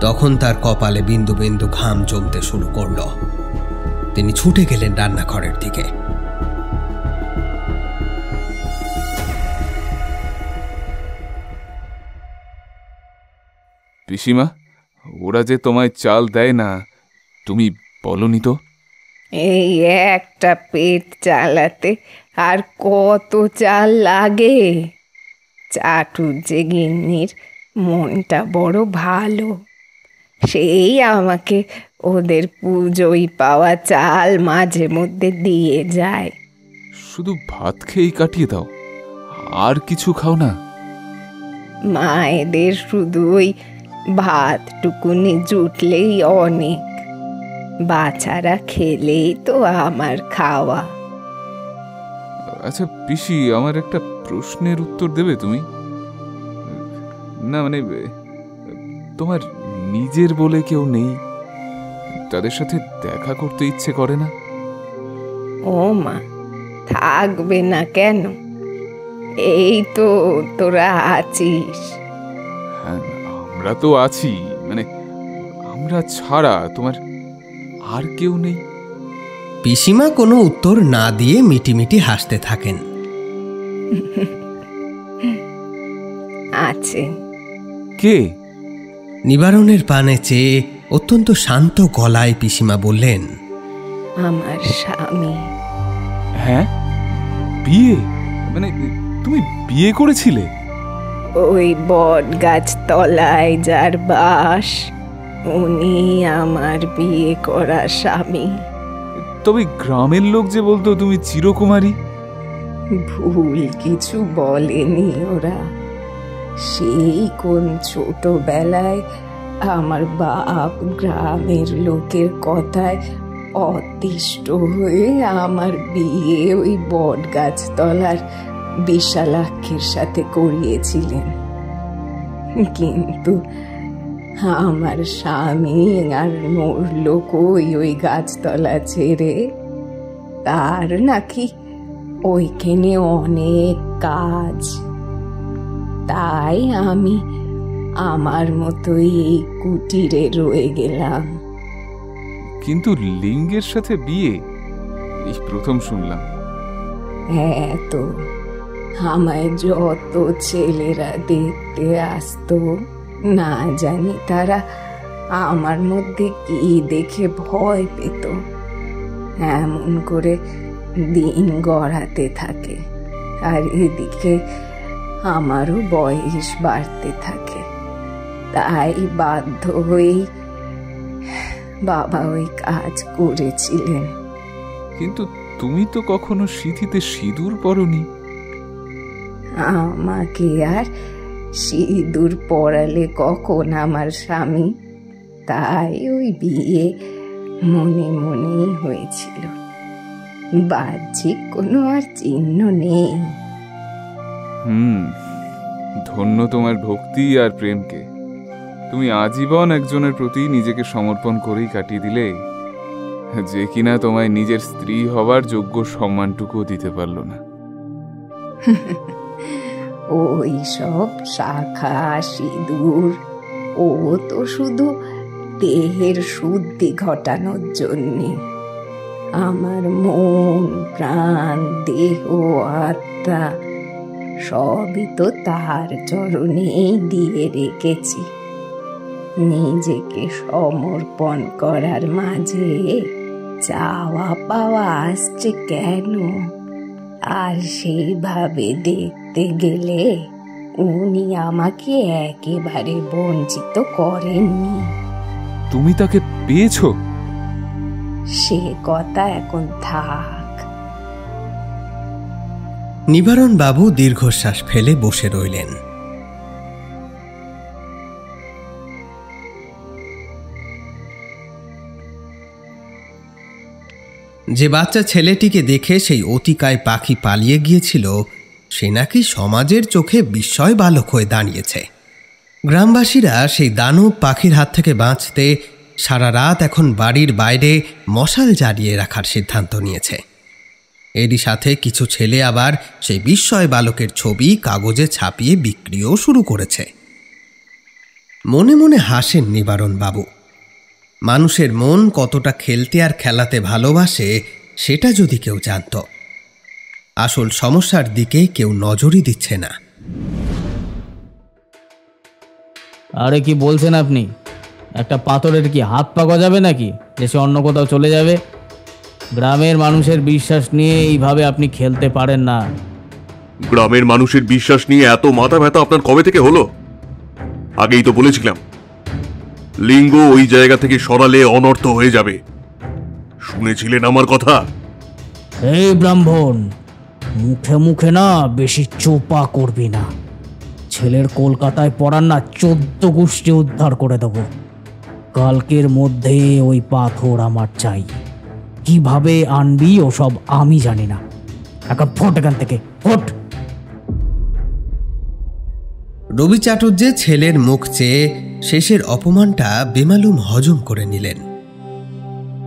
তখন তার কপালে বিন্দু বিন্দু ঘাম জমতে শুরু করল। তিনি ছুটে গেলেন রান্নাঘরের দিকে। পিসিমা, ওরা যে তোমায় চাল দেয় না, তুমি বলনি তো? এই একটা পেট চালাতে আর কত চাল লাগে? চাটুর যে গিন্নির মনটা বড় ভালো, সেই আমাকে ওদের পুজোয় পাওয়া চাল মাঝে মধ্যে দিয়ে যায়। শুধু ভাত খেয়েই কাটিয়ে দাও, আর কিছু খাও না? মায়েদের শুধু ওই ভাতটুকুনি জুটলেই অনেক, বাছারা খেলেই তো আমার খাওয়া। আচ্ছা পিসি, আমার একটা প্রশ্নের উত্তর দেবে তুমি? না মানে, তোমার নিজের বলে কেউ নেই? তাদের সাথে দেখা করতে ইচ্ছে করে না? ও মা, থাকবে না কেন? এই তো তোরা আছিস। হ্যাঁ, আমরা তো আছি, মানে আমরা ছাড়া তোমার আর কেউ নেই? পিসিমা কোনো উত্তর না দিয়ে মিটিমিটি হাসতে থাকেন। আছে। কে? নিবারণের পানে চেয়ে অত্যন্ত শান্ত গলায় পিসিমা বললেন, আমার স্বামী। হ্যাঁ, বিয়ে? মানে তুমি বিয়ে করেছিলে? ওই বট গাছ তলায় যার বাস, উনি আমার বিয়ে করা স্বামী। তবে গ্রামের লোক যে বলতো তুমি চিরকুমারী। ভুল কিছু বলেনি ওরা। সেই কোন ছোটবেলায় আমার বাপ গ্রামের লোকের কথায় অতিষ্ঠ হয়ে আমার বিয়ে ওই বট গাছ তলার বিশালাক্ষের সাথে করিয়েছিলেন। কিন্তু আমার স্বামী আর মরল কই ওই গাছতলা ছেড়ে। তার নাকি ওইখানে অনেক কাজ, তাই আমি আমার মতোই এই কুটিরে রয়ে গেলাম। কিন্তু লিঙ্গের সাথে বিয়ে এই প্রথম শুনলাম। হ্যাঁ তো, আমায় যত ছেলেরা দেখতে আসতো, না জানি তারা আমার মধ্যে কি দেখে ভয় পেত। এমন করে দিন গড়াতে থাকে, আর এদিকে আমারও বয়স বাড়তে থাকে। তাই বাধ্য হয়েই বাবা ওই কাজ করেছিলেন। কিন্তু তুমি তো কখনো সিঁথিতে সিঁদুর পরনি। আমাকে আর সিঁদুর পরালে কখন আমার স্বামী? তাই ওই বিয়ে মনে মনেই হয়েছিল, বাহ্যিক কোনো আর চিহ্ন নেই। ধন্য তোমার ভক্তি আর প্রেমকে। তুমি আজীবন একজনের প্রতি নিজেকে সমর্পণ করেই কাটিয়ে দিলে, যে কিনা তোমায় নিজের স্ত্রী হবার যোগ্য সম্মানটুকুও দিতে পারল না। ওই সব শাখা সিঁদুর ও তো শুধু দেহের শুদ্ধি ঘটানোর জন্যে। আমার মন প্রাণ দেহ আত্মা সবই তো তার চরণেই দিয়ে রেখেছি। নিজেকে সমর্পণ করার মাঝে চাওয়া পাওয়া আসছে কেন? আর সেইভাবে দেখতে গেলে উনি আমাকে একেবারে বঞ্চিত করেননি। তুমি তাকে পেয়েছো? সে কথা এখন থাক। নিবারণ বাবু দীর্ঘশ্বাস ফেলে বসে রইলেন। যে বাচ্চা ছেলেটিকে দেখে সেই অতিকায় পাখি পালিয়ে গিয়েছিল, সে নাকি সমাজের চোখে বিস্ময় বালক হয়ে দাঁড়িয়েছে। গ্রামবাসীরা সেই দানব পাখির হাত থেকে বাঁচতে সারা রাত এখন বাড়ির বাইরে মশাল জ্বালিয়ে রাখার সিদ্ধান্ত নিয়েছে। এরই সাথে কিছু ছেলে আবার সেই বিস্ময় বালকের ছবি কাগজে ছাপিয়ে বিক্রিও শুরু করেছে। মনে মনে হাসেন নিবারণ বাবু। মানুষের মন কতটা খেলতে আর খেলাতে ভালোবাসে সেটা যদি কেউ জানত। আসল সমস্যার দিকে কেউ নজরই দিচ্ছে না। আরে কি বলছেন আপনি? একটা পাথরের কি হাত পা গজাবে নাকি যে সে অন্য কোথাও চলে যাবে? গ্রামের মানুষের বিশ্বাস নিয়ে এইভাবে আপনি খেলতে পারেন না। গ্রামের মানুষের বিশ্বাস নিয়ে এত মাথা ব্যথা আপনার কবে থেকে হলো? আগেই তো বলেছিলাম লিঙ্গ ওই জায়গা থেকে সরালে অনর্থ হয়ে যাবে। শুনেছিলেন আমার কথা? এই ব্রাহ্মণ, মুখে মুখে না বেশি চোপা করবি না। ছেলের কলকাতায় পড়ার না 14 গোষ্ঠী উদ্ধার করে দেব। কালকের মধ্যে ওই পাথর আমার চাই। কিভাবে আনবি ওসব আমি জানি না। এখন ফোট এখান থেকে, ফোট। রবি চাটুর্যে ছেলের মুখ চেয়ে শেষের অপমানটা বেমালুম হজম করে নিলেন।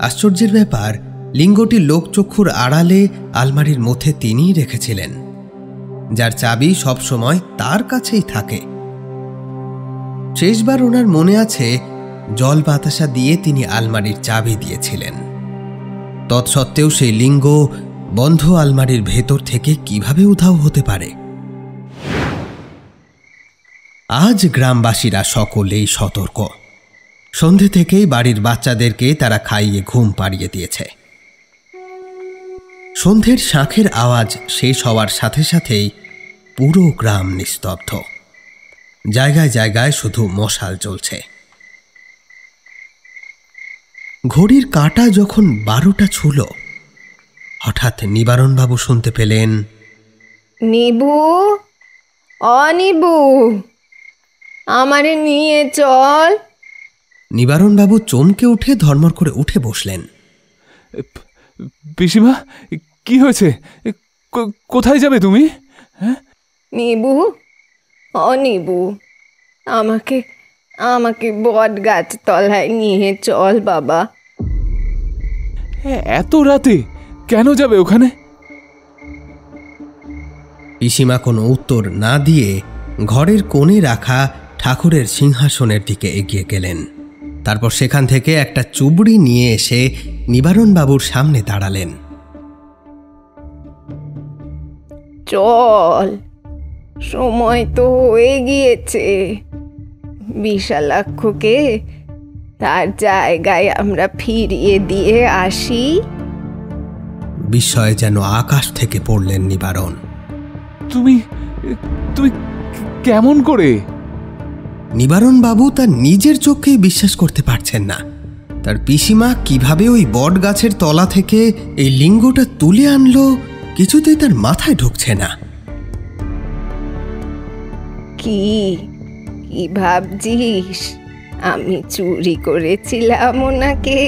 আশ্চর্যের ব্যাপার, লিঙ্গটি লোকচক্ষুর আড়ালে আলমারির মধ্যে তিনিই রেখেছিলেন, যার চাবি সবসময় তার কাছেই থাকে। শেষবার ওনার মনে আছে জল বাতাসা দিয়ে তিনি আলমারির চাবি দিয়েছিলেন। তৎসত্ত্বেও সেই লিঙ্গ বন্ধ আলমারির ভেতর থেকে কিভাবে উধাও হতে পারে? আজ গ্রামবাসীরা সকলেই সতর্ক। সন্ধে থেকেই বাড়ির বাচ্চাদেরকে তারা খাইয়ে ঘুম পাড়িয়ে দিয়েছে। সন্ধ্যের শাঁখের আওয়াজ শেষ হওয়ার সাথে সাথেই পুরো গ্রাম নিস্তব্ধ। জায়গায় জায়গায় শুধু মশাল জ্বলছে। ঘড়ির কাঁটা যখন 12টা ছুঁল, হঠাৎ নিবারণবাবু শুনতে পেলেন, নিবু, অনিবু, আমারে নিয়ে চল। নিবারণবাবু চমকে উঠে ধর্মর করে উঠে বসলেন। পিসিমা, কি হয়েছে? কোথায় যাবে তুমি? নিবু, অনিবু, আমাকে আমাকে বট গাছ তলায় নিয়ে চল বাবা। এত রাতে কেন যাবে ওখানে? পিসিমা কোনো উত্তর না দিয়ে ঘরের কোণে রাখা ঠাকুরের সিংহাসনের দিকে এগিয়ে গেলেন। তারপর সেখান থেকে একটা চুবড়ি নিয়ে এসে নিবারণবাবুর সামনে দাঁড়ালেন। চল, সময় তো হয়ে গিয়েছে। বিশালাক্ষকে তার জায়গায় আমরা ফিরিয়ে দিয়ে আসি। বিস্ময়ে যেন আকাশ থেকে পড়লেন নিবারণ। তুমি তুমি কেমন করে? নিবারণবাবু তার নিজের চোখকেই বিশ্বাস করতে পারছেন না। তার পিসিমা কিভাবে ওই বট গাছের তলা থেকে এই লিঙ্গটা তুলে আনলো কিছুতেই তার মাথায় ঢুকছে না। কি কি ভাবছিস? আমি চুরি করেছিলাম ওনাকে?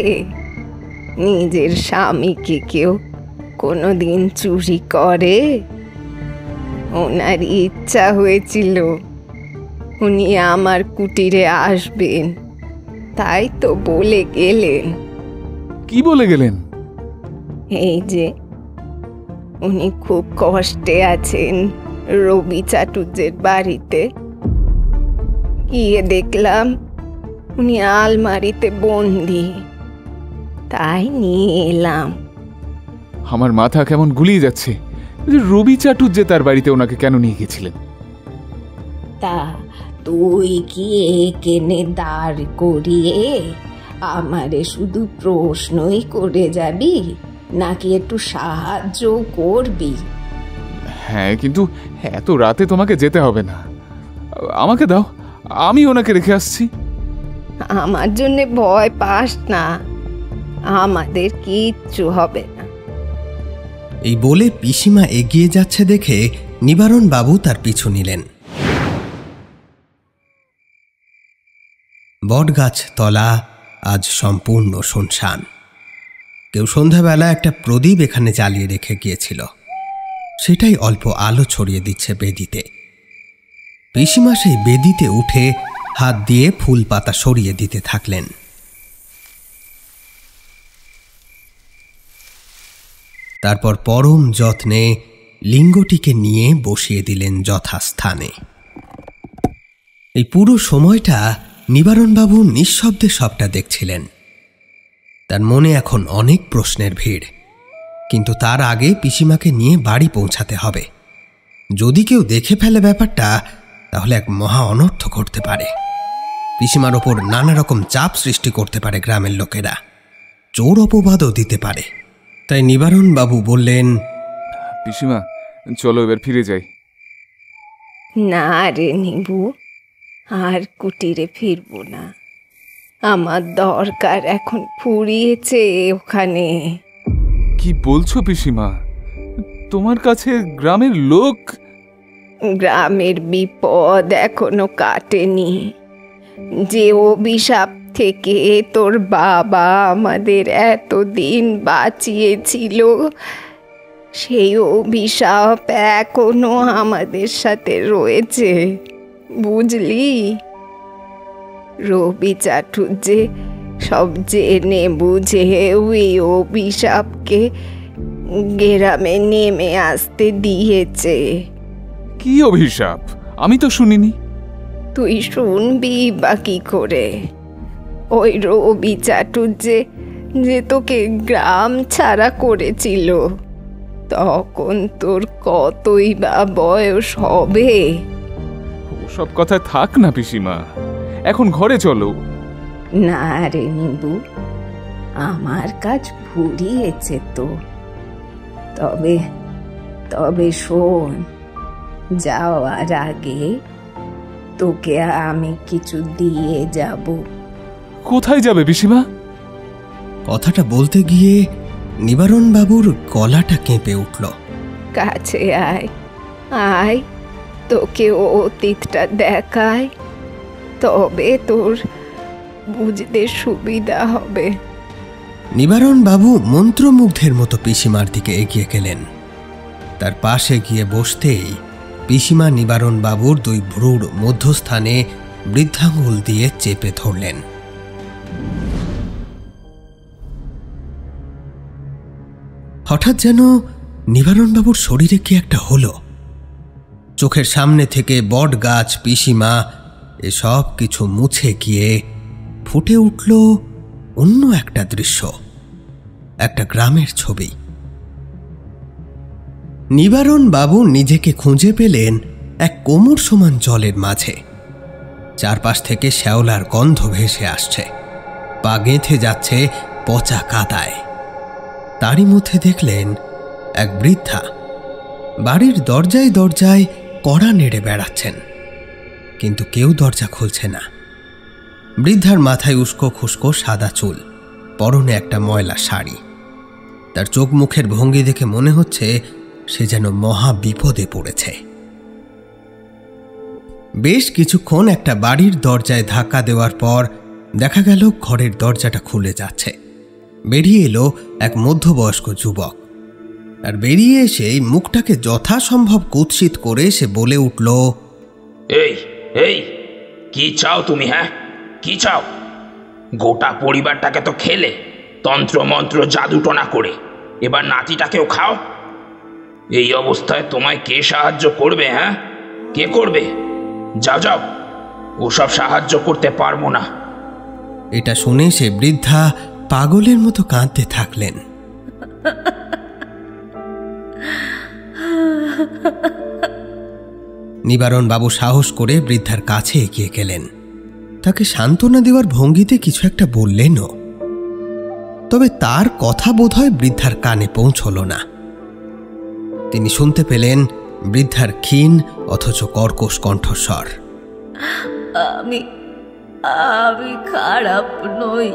নিজের স্বামীকে কেউ কোনোদিন চুরি করে? ওনার ইচ্ছা হয়েছিল উনি আমার কুটিরে আসবেন, তাই তো বলে গেলেন। কি বলে গেলেন? এই যে উনি খুব কষ্টে আছেন রবি চাটুর্যের বাড়িতে। গিয়ে দেখলাম উনি আলমারিতে বন্দি, তাই নিয়ে এলাম। আমার মাথা কেমন গুলিয়ে যাচ্ছে। রবি চাটুর্যে তার বাড়িতে ওনাকে কেন নিয়ে গেছিলেন? তা তুই কি এখানে দাঁড় করিয়ে আমারে শুধু প্রশ্নই করে যাবি, নাকি একটু সাহায্য করবি? হ্যাঁ, কিন্তু এত রাতে তোমাকে যেতে হবে না। আমাকে দাও, আমি ওনাকে রেখে আসছি। আমার জন্য ভয় পাস না, আমাদের কিচ্ছু হবে না। এই বলে পিসিমা এগিয়ে যাচ্ছে দেখে নিবারণবাবু তার পিছু নিলেন। বটগাছ তলা আজ সম্পূর্ণ শুনশান। কেউ সন্ধ্যাবেলা একটা প্রদীপ এখানে জ্বালিয়ে রেখে গিয়েছিল। সেটাই অল্প আলো ছড়িয়ে দিচ্ছে বেদিতে। পিসিমা সেই বেদিতে উঠে হাত দিয়ে ফুল পাতা সরিয়ে দিতে থাকলেন। তারপর পরম যত্নে লিঙ্গটিকে নিয়ে বসিয়ে দিলেন যথাস্থানে। এই পুরো সময়টা নিবারণবাবু নিঃশব্দে সবটা দেখছিলেন। তার মনে এখন অনেক প্রশ্নের ভিড়, কিন্তু তার আগে পিসিমাকে নিয়ে বাড়ি পৌঁছাতে হবে। যদি কেউ দেখে ফেলে ব্যাপারটা, তাহলে এক মহা অনর্থ ঘটতে পারে। পিসিমার ওপর নানা রকম চাপ সৃষ্টি করতে পারে গ্রামের লোকেরা, চোর অপবাদও দিতে পারে। তাই নিবারণবাবু বললেন, পিসিমা চলো এবার ফিরে যাই। না রে নিবু, আর কুটিরে ফিরবো না। আমার দরকার এখন ফুরিয়েছে ওখানে। কি বলছো পিসিমা? তোমার কাছে গ্রামের লোক? গ্রামের বিপদ এখনো কাটেনি। যে অভিশাপ থেকে তোর বাবা আমাদের এতদিন বাঁচিয়েছিল, সেই অভিশাপ এখনো আমাদের সাথে রয়েছে, বুঝলি? রবি চাটুর্যে সব জেনে বুঝে ওই অভিশাপকে গ্রামে নেমে আসতে দিয়েছে। কি অভিশাপ? আমি তো শুনিনি। তুই শুনবি বা কি করে? ওই রবি চাটুর্যে যে তোকে গ্রাম ছাড়া করেছিল, তখন তোর কতই বা বয়স হবে? ওসব কথা থাক না পিসিমা, এখন ঘরে চলো। না রে নিবু, আমার কাজ ফুরিয়েছে তো। তবে তবে শোন, যাওয়ার আগে তোকে আমি কিছু দিয়ে যাব। কোথায় যাবে পিসিমা? কথাটা বলতে গিয়ে নিবারণবাবুর গলাটা কেঁপে উঠল। কাছে আয়, আয়, তোকে অতীতটা দেখায়, তবে তোর বুঝতে সুবিধা হবে। নিবারণবাবু মন্ত্রমুগ্ধের মতো পিসিমার দিকে এগিয়ে গেলেন। তার পাশে গিয়ে বসতেই পিসিমা নিবারণবাবুর দুই ভ্রুর মধ্যস্থানে বৃদ্ধাঙ্গুল দিয়ে চেপে ধরলেন। হঠাৎ যেন নিবারণবাবুর শরীরে কি একটা হলো। চোখের সামনে থেকে বট গাছ, পিসিমা এসব কিছু মুছে গিয়ে ফুটে উঠল অন্য একটা দৃশ্য, একটা গ্রামের ছবি। নিবারণবাবু নিজেকে খুঁজে পেলেন এক কোমর সমান জলের মাঝে। চারপাশ থেকে শ্যাওলার গন্ধ ভেসে আসছে, পা গেঁথে যাচ্ছে পচা কাদায়। তারই মধ্যে দেখলেন এক বৃদ্ধা বাড়ির দরজায় দরজায় কড়া নেড়ে বেড়াচ্ছেন, কিন্তু কেউ দরজা খুলছে না। বৃদ্ধার মাথায় উস্কো খুস্কো সাদা চুল, পরনে একটা ময়লা শাড়ি। তার চোখ মুখের ভঙ্গি দেখে মনে হচ্ছে সে যেন মহা বিপদে পড়েছে। বেশ কিছুক্ষণ একটা বাড়ির দরজায় ধাক্কা দেওয়ার পর দেখা গেল ঘরের দরজাটা খুলে যাচ্ছে। বেরিয়ে এলো এক মধ্যবয়স্ক যুবক। আর বেরিয়ে এসে মুখটাকে যথাসম্ভব কুৎসিত করে সে বলে উঠল, এই এই কি চাও তুমি? হ্যাঁ, কি চাও? গোটা পরিবারটাকে তো খেলে, তন্ত্র মন্ত্র জাদুটনা করে, এবার নাতিটাকেও খাও। এই অবস্থায় তোমায় কে সাহায্য করবে? হ্যাঁ, কে করবে? যাও যাও, ওসব সাহায্য করতে পারবো না। এটা শুনে সে বৃদ্ধা পাগলের মতো কাঁদতে থাকলেন। নিবারণবাবু সাহস করে বৃদ্ধার কাছে এগিয়ে গেলেন। তাকে সান্ত্বনা দেওয়ার ভঙ্গিতে কিছু একটা বললেনও, তবে তার কথা বোধহয় বৃদ্ধার কানে পৌঁছল না। তিনি শুনতে পেলেন বৃদ্ধার ক্ষীণ অথচ কর্কশ কণ্ঠস্বর, আমি আমি খারাপ নই,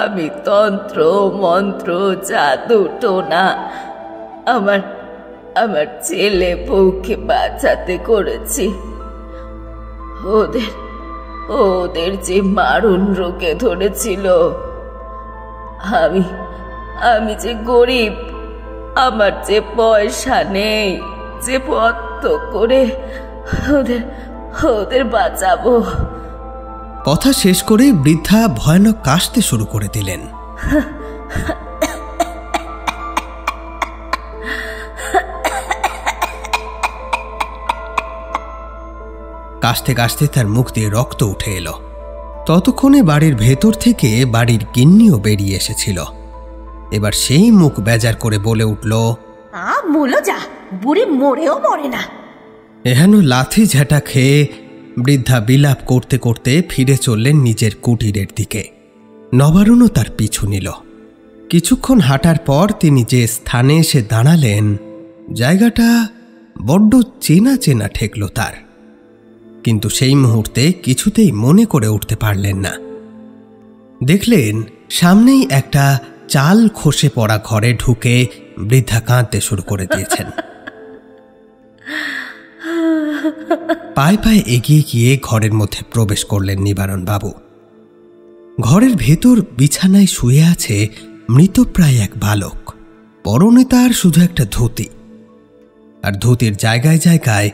আমি তন্ত্র মন্ত্র জাদু টোনা আমার আমার ছেলে বউকে বাঁচাতে করেছি। ওদের ওদের যে মারণ রোগে ধরেছিল, আমি যে গরিব, আমার যে পয়সা নেই, যে পথ করে ওদের ওদের বাঁচাবো। কথা শেষ করে বৃদ্ধা ভয়ানক কাশতে শুরু করে দিলেন। কাশতে কাশতে তার মুখ দিয়ে রক্ত উঠে এলো। ততক্ষণে বাড়ির ভেতর থেকে বাড়ির গিন্নিও বেরিয়ে এসেছিল। এবার সেই মুখ বেজার করে বলে উঠল, মূলো যা, বুড়ি মরেও মরে না। এহেন লাথি ঝাঁটা খেয়ে বৃদ্ধা বিলাপ করতে করতে ফিরে চললেন নিজের কুটিরের দিকে। নবারুণও তার পিছু নিল। কিছুক্ষণ হাঁটার পর তিনি যে স্থানে এসে দাঁড়ালেন, জায়গাটা বড্ড চেনা চেনা ঠেকল তার। কিন্তু সেই মুহূর্তে কিছুতেই মনে করে উঠতে পারলেন না। দেখলেন সামনেই একটা চাল খসে পড়া ঘরে ঢুকে বৃদ্ধা কাঁদতে শুরু করে দিয়েছেন। পায়ে পায়ে এগিয়ে গিয়ে ঘরের মধ্যে প্রবেশ করলেন নিবারণ বাবু। ঘরের ভেতর বিছানায় শুয়ে আছে মৃতপ্রায় এক বালক। পরনে তার শুধু একটা ধুতি, আর ধুতির জায়গায় জায়গায়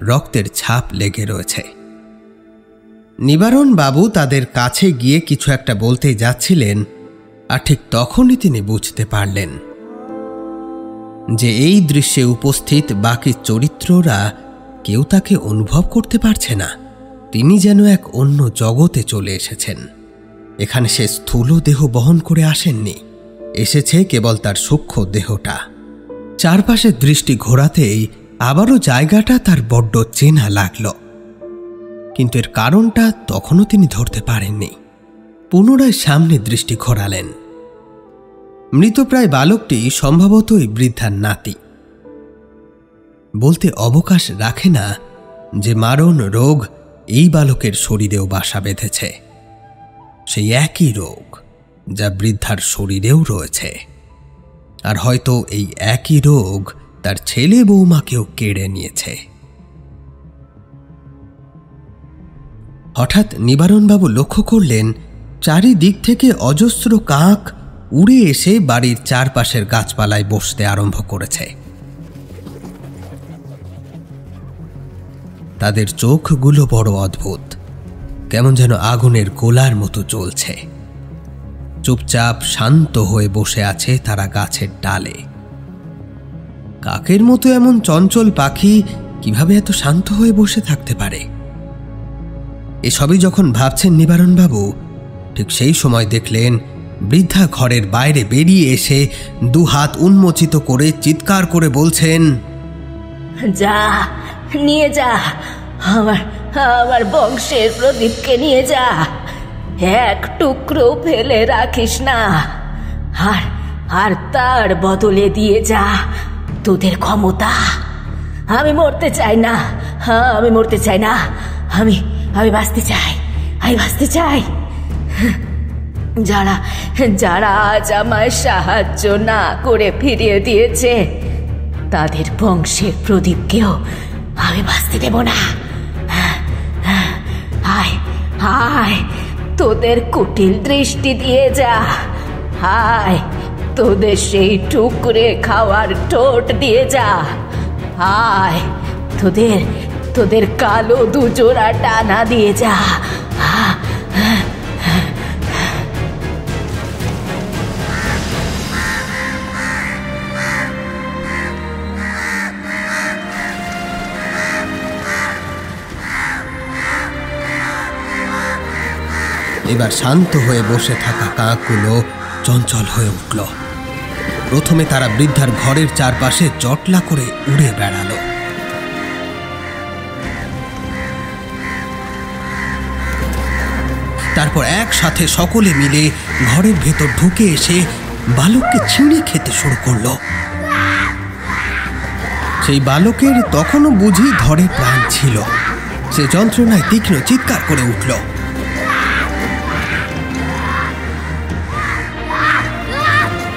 রক্তের ছাপ লেগে রয়েছে। নিবারণ বাবু তাদের কাছে গিয়ে কিছু একটা বলতে যাচ্ছিলেন, আর ঠিক তখনই তিনি বুঝতে পারলেন যে এই দৃশ্যে উপস্থিত বাকি চরিত্ররা কেউ তাকে অনুভব করতে পারছে না। তিনি যেন এক অন্য জগতে চলে এসেছেন। এখানে সে স্থূল দেহ বহন করে আসেননি, এসেছে কেবল তার সূক্ষ্ম দেহটা। চারপাশে দৃষ্টি ঘোরাতেই আবারও জায়গাটা তার বড্ড চেনা লাগল, কিন্তু এর কারণটা তখনও তিনি ধরতে পারেননি। পুনরায় সামনে দৃষ্টি ঘোরালেন। মৃতপ্রায় বালকটি সম্ভবতই বৃদ্ধার নাতি। বলতে অবকাশ রাখে না যে মারণ রোগ এই বালকের শরীরেও বাসা বেঁধেছে, সেই একই রোগ যা বৃদ্ধার শরীরেও রয়েছে। আর হয়তো এই একই রোগ তার ছেলে বৌমাকেও কেড়ে নিয়েছে। হঠাৎ নিবারণবাবু লক্ষ্য করলেন চারিদিক থেকে অজস্র কাক উড়ে এসে বাড়ির চারপাশের গাছপালায় বসতে আরম্ভ করেছে। তাদের চোখগুলো বড় অদ্ভুত, কেমন যেন আগুনের গোলার মতো জ্বলছে। চুপচাপ শান্ত হয়ে বসে আছে তারা গাছের ডালে। কাকের মতো এমন চঞ্চল পাখি কিভাবে এত শান্ত হয়ে বসে থাকতে পারে? এসবই যখন ভাবছেন নিবারণবাবু, ঠিক সেই সময় দেখলেন বৃদ্ধা ঘরের বাইরে বেরিয়ে এসে দুহাত উন্মোচিত করে চিৎকার করে বলছেন, যা, নিয়ে যা, আমার বংশের প্রদীপকে নিয়ে যা, এক টুকরো ফেলে রাখিস না, আর তার বদলে দিয়ে যা তোদের ক্ষমতা। আমি মরতে চাই না, আমি মরতে চাই না, আমি বাঁচতে চাই, আমি বাঁচতে চাই। যারা যারা আজ আমায় সাহায্য না করে ফিরিয়ে দিয়েছে, তাদের বংশের প্রদীপকেও আমি বাঁচতে দেব না। আয় আয়, তোদের কুটিল দৃষ্টি দিয়ে যা, আয় তোদের সেই টুকরে খাওয়ার ঠোঁট দিয়ে যা, আয় তোদের কালো দুজোড়া টানা দিয়ে যা। এবার শান্ত হয়ে বসে থাকা কাকগুলো চঞ্চল হয়ে উঠল। প্রথমে তারা বৃদ্ধার ঘরের চারপাশে জটলা করে উড়ে বেড়ালো। তারপর একসাথে সকলে মিলে ঘরের ভেতর ঢুকে এসে বালককে ছিঁড়ে খেতে শুরু করল। সেই বালকের তখনও বুঝি ধরে প্রাণ ছিল। সে যন্ত্রণায় তীক্ষ্ণ চিৎকার করে উঠল।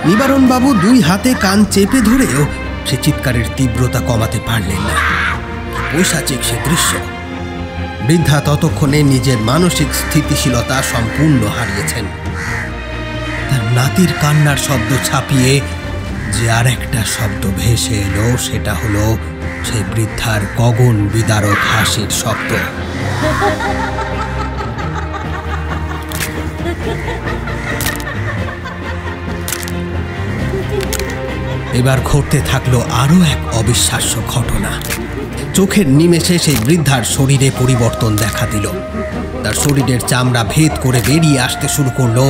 নিবারণবাবু দুই হাতে কান চেপে ধরেও সে চিৎকারের তীব্রতা কমাতে পারলেন না। পৈশাচিক সে দৃশ্য। বৃদ্ধা ততক্ষণে নিজের মানসিক স্থিতিশীলতা সম্পূর্ণ হারিয়েছেন। তার নাতির কান্নার শব্দ ছাপিয়ে যে আর একটা শব্দ ভেসে এলো, সেটা হলো সেই বৃদ্ধার গগন বিদারক হাসির শব্দ। এবার ঘটতে থাকলো আরো এক অবিশ্বাস্য ঘটনা। চোখের নিমেষে সেই বৃদ্ধার শরীরে পরিবর্তন দেখা দিল। তার শরীরের চামড়া ভেদ করে বেরিয়ে আসতে শুরু করলো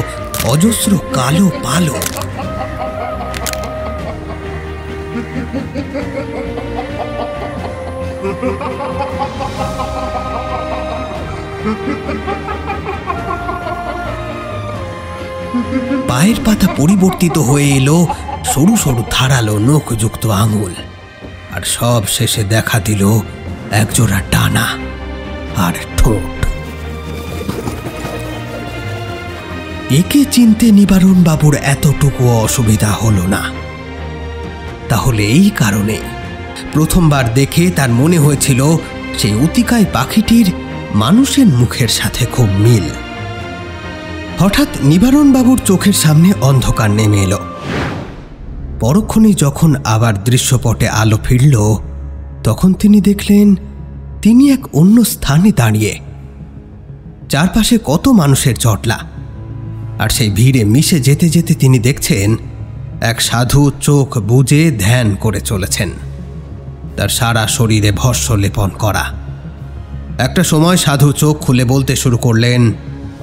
অজস্র কালো পালক। পায়ের পাতা পরিবর্তিত হয়ে এলো সরু সরু ধারালো নখযুক্ত আঙুল, আর সব শেষে দেখা দিল একজোড়া ডানা আর ঠোঁট। একে চিনতে নিবারণ বাবুর এতটুকু অসুবিধা হলো না। তাহলে এই কারণে প্রথমবার দেখে তার মনে হয়েছিল সেই অতিকায় পাখিটির মানুষের মুখের সাথে খুব মিল। হঠাৎ নিবারণ বাবুর চোখের সামনে অন্ধকার নেমে এলো। পরক্ষণে যখন আবার দৃশ্যপটে আলো ফিরল, তখন তিনি দেখলেন তিনি এক অন্য স্থানে দাঁড়িয়ে। চারপাশে কত মানুষের জটলা, আর সেই ভিড়ে মিশে যেতে যেতে তিনি দেখছেন এক সাধু চোখ বুজে ধ্যান করে চলেছেন। তার সারা শরীরে ভস্ম লেপন করা। একটা সময় সাধু চোখ খুলে বলতে শুরু করলেন,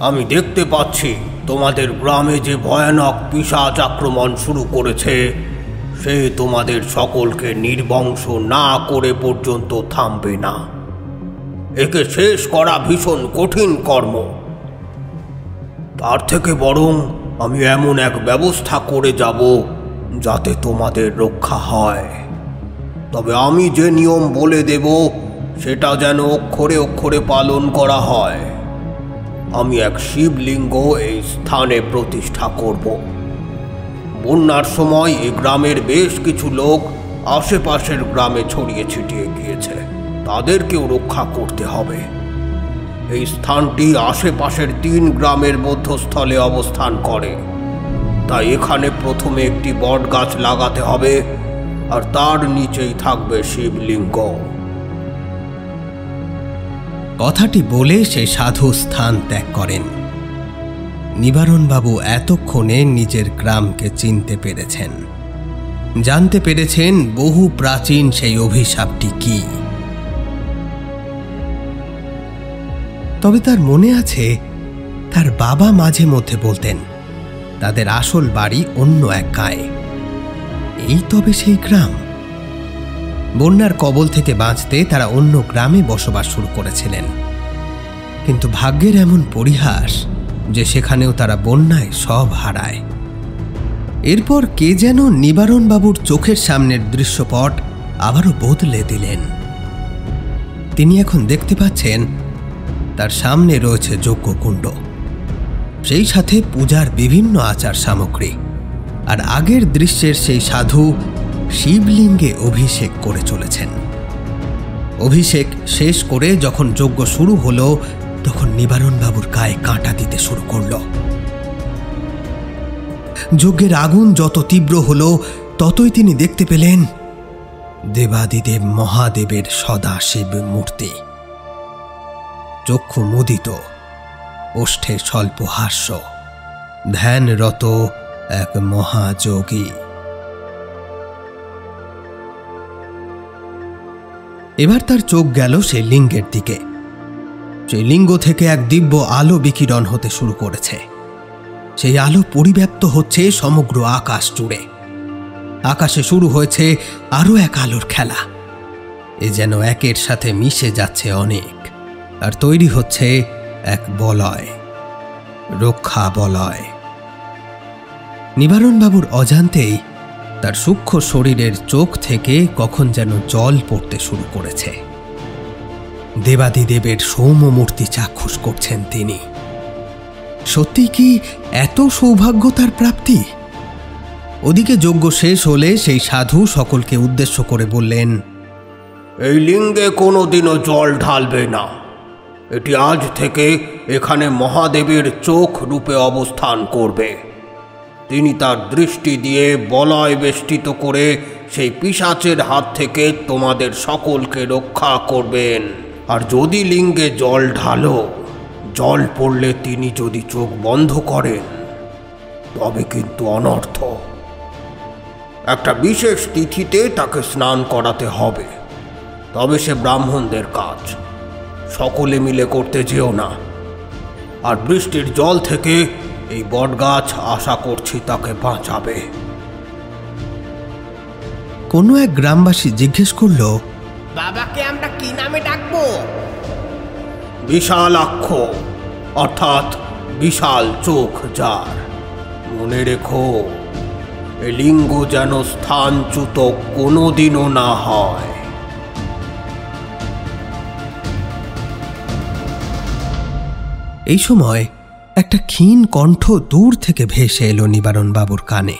আমি দেখতে পাচ্ছি তোমাদের গ্রামে যে ভয়ানক পিশাচ আক্রমণ শুরু করেছে, সে তোমাদের সকলকে নির্বংশ না করে পর্যন্ত থামবে না। একে শেষ করা ভীষণ কঠিন কর্ম। তার থেকে বরং আমি এমন এক ব্যবস্থা করে যাব যাতে তোমাদের রক্ষা হয়। তবে আমি যে নিয়ম বলে দেব সেটা যেন অক্ষরে অক্ষরে পালন করা হয়। আমি এক শিবলিঙ্গ এই স্থানে প্রতিষ্ঠা করব। বন্যার সময় এই গ্রামের বেশ কিছু লোক আশেপাশের গ্রামে ছড়িয়ে ছিটিয়ে গিয়েছে, তাদেরকেও রক্ষা করতে হবে। এই স্থানটি আশেপাশের 3 গ্রামের মধ্যস্থলে অবস্থান করে, তাই এখানে প্রথমে একটি বট গাছ লাগাতে হবে, আর তার নিচেই থাকবে শিবলিঙ্গ। কথাটি বলে সেই সাধু স্থান ত্যাগ করেন। নিবারণবাবু এতক্ষণে নিজের গ্রামকে চিনতে পেরেছেন, জানতে পেরেছেন বহু প্রাচীন সেই অভিশাপটি কি। তবে তার মনে আছে তার বাবা মাঝে মধ্যে বলতেন তাদের আসল বাড়ি অন্য এক গায়ে। এই তবে সেই গ্রাম। বন্যার কবল থেকে বাঁচতে তারা অন্য গ্রামে বসবাস শুরু করেছিলেন, কিন্তু ভাগ্যের এমন পরিহাস যে সেখানেও তারা বন্যায় সব হারায়। এরপর কে যেন নিবারণবাবুর চোখের সামনের দৃশ্যপট আবারও বদলে দিলেন। তিনি এখন দেখতে পাচ্ছেন তার সামনে রয়েছে যজ্ঞকুণ্ড, সেই সাথে পূজার বিভিন্ন আচার সামগ্রী, আর আগের দৃশ্যের সেই সাধু শিবলিঙ্গে অভিষেক করে চলেছেন। অভিষেক শেষ করে যখন যজ্ঞ শুরু হলো, তখন নিবারণবাবুর গায়ে কাঁটা দিতে শুরু করল। যজ্ঞের আগুন যত তীব্র হলো, ততই তিনি দেখতে পেলেন দেবাদিদেব মহাদেবের সদাশিব মূর্তি। চক্ষু মুদিত, ওষ্ঠে স্বল্প হাস্য, ধ্যানরত এক মহাযোগী। এবার তার চোখ গেল সেই লিঙ্গের দিকে। সেই লিঙ্গ থেকে এক দিব্য আলো বিকিরণ হতে শুরু করেছে। সেই আলো পরিব্যাপ্ত হচ্ছে সমগ্র আকাশ জুড়ে। আকাশে শুরু হয়েছে আরো এক আলোর খেলা। এ যেন একের সাথে মিশে যাচ্ছে অনেক, আর তৈরি হচ্ছে এক বলয়, রক্ষা বলয়। নিবারণবাবুর অজান্তেই তার সূক্ষ্ম শরীরের চোখ থেকে কখন যেন জল পড়তে শুরু করেছে। দেবাদিদেবের সৌম্য মূর্তি চাক্ষুষ করছেন তিনি। সত্যি কি এত সৌভাগ্য তার প্রাপ্তি? ওদিকে যজ্ঞ শেষ হলে সেই সাধু সকলকে উদ্দেশ্য করে বললেন, এই লিঙ্গে কোনোদিনও জল ঢালবে না। এটি আজ থেকে এখানে মহাদেবের চোখ রূপে অবস্থান করবে। তিনি তার দৃষ্টি দিয়ে বলয় বেষ্টিত করে সেই পিশাচের হাত থেকে তোমাদের সকলকে রক্ষা করবেন। আর যদি লিঙ্গে জল ঢালো, জল পড়লে তিনি যদি চোখ বন্ধ করেন তবে কিন্তু অনর্থ। একটা বিশেষ তিথিতে তাকে স্নান করাতে হবে, তবে সে ব্রাহ্মণদের কাজ, সকলে মিলে করতে যেও না। আর বৃষ্টির জল থেকে এই বটগাছ আশা করছি তাকে বাঁচাবে। কোনো এক গ্রামবাসী জিজ্ঞেস করল, বাবাকে আমরা কি নামে ডাকবো? বিশালাক্ষ, অর্থাৎ বিশাল চোখ যার। মনে রেখো, এ লিঙ্গ যেন স্থানচ্যুত কোনোদিনও না হয়। এই সময় একটা ক্ষীণ কণ্ঠ দূর থেকে ভেসে এলো নিবারণ বাবুর কানে।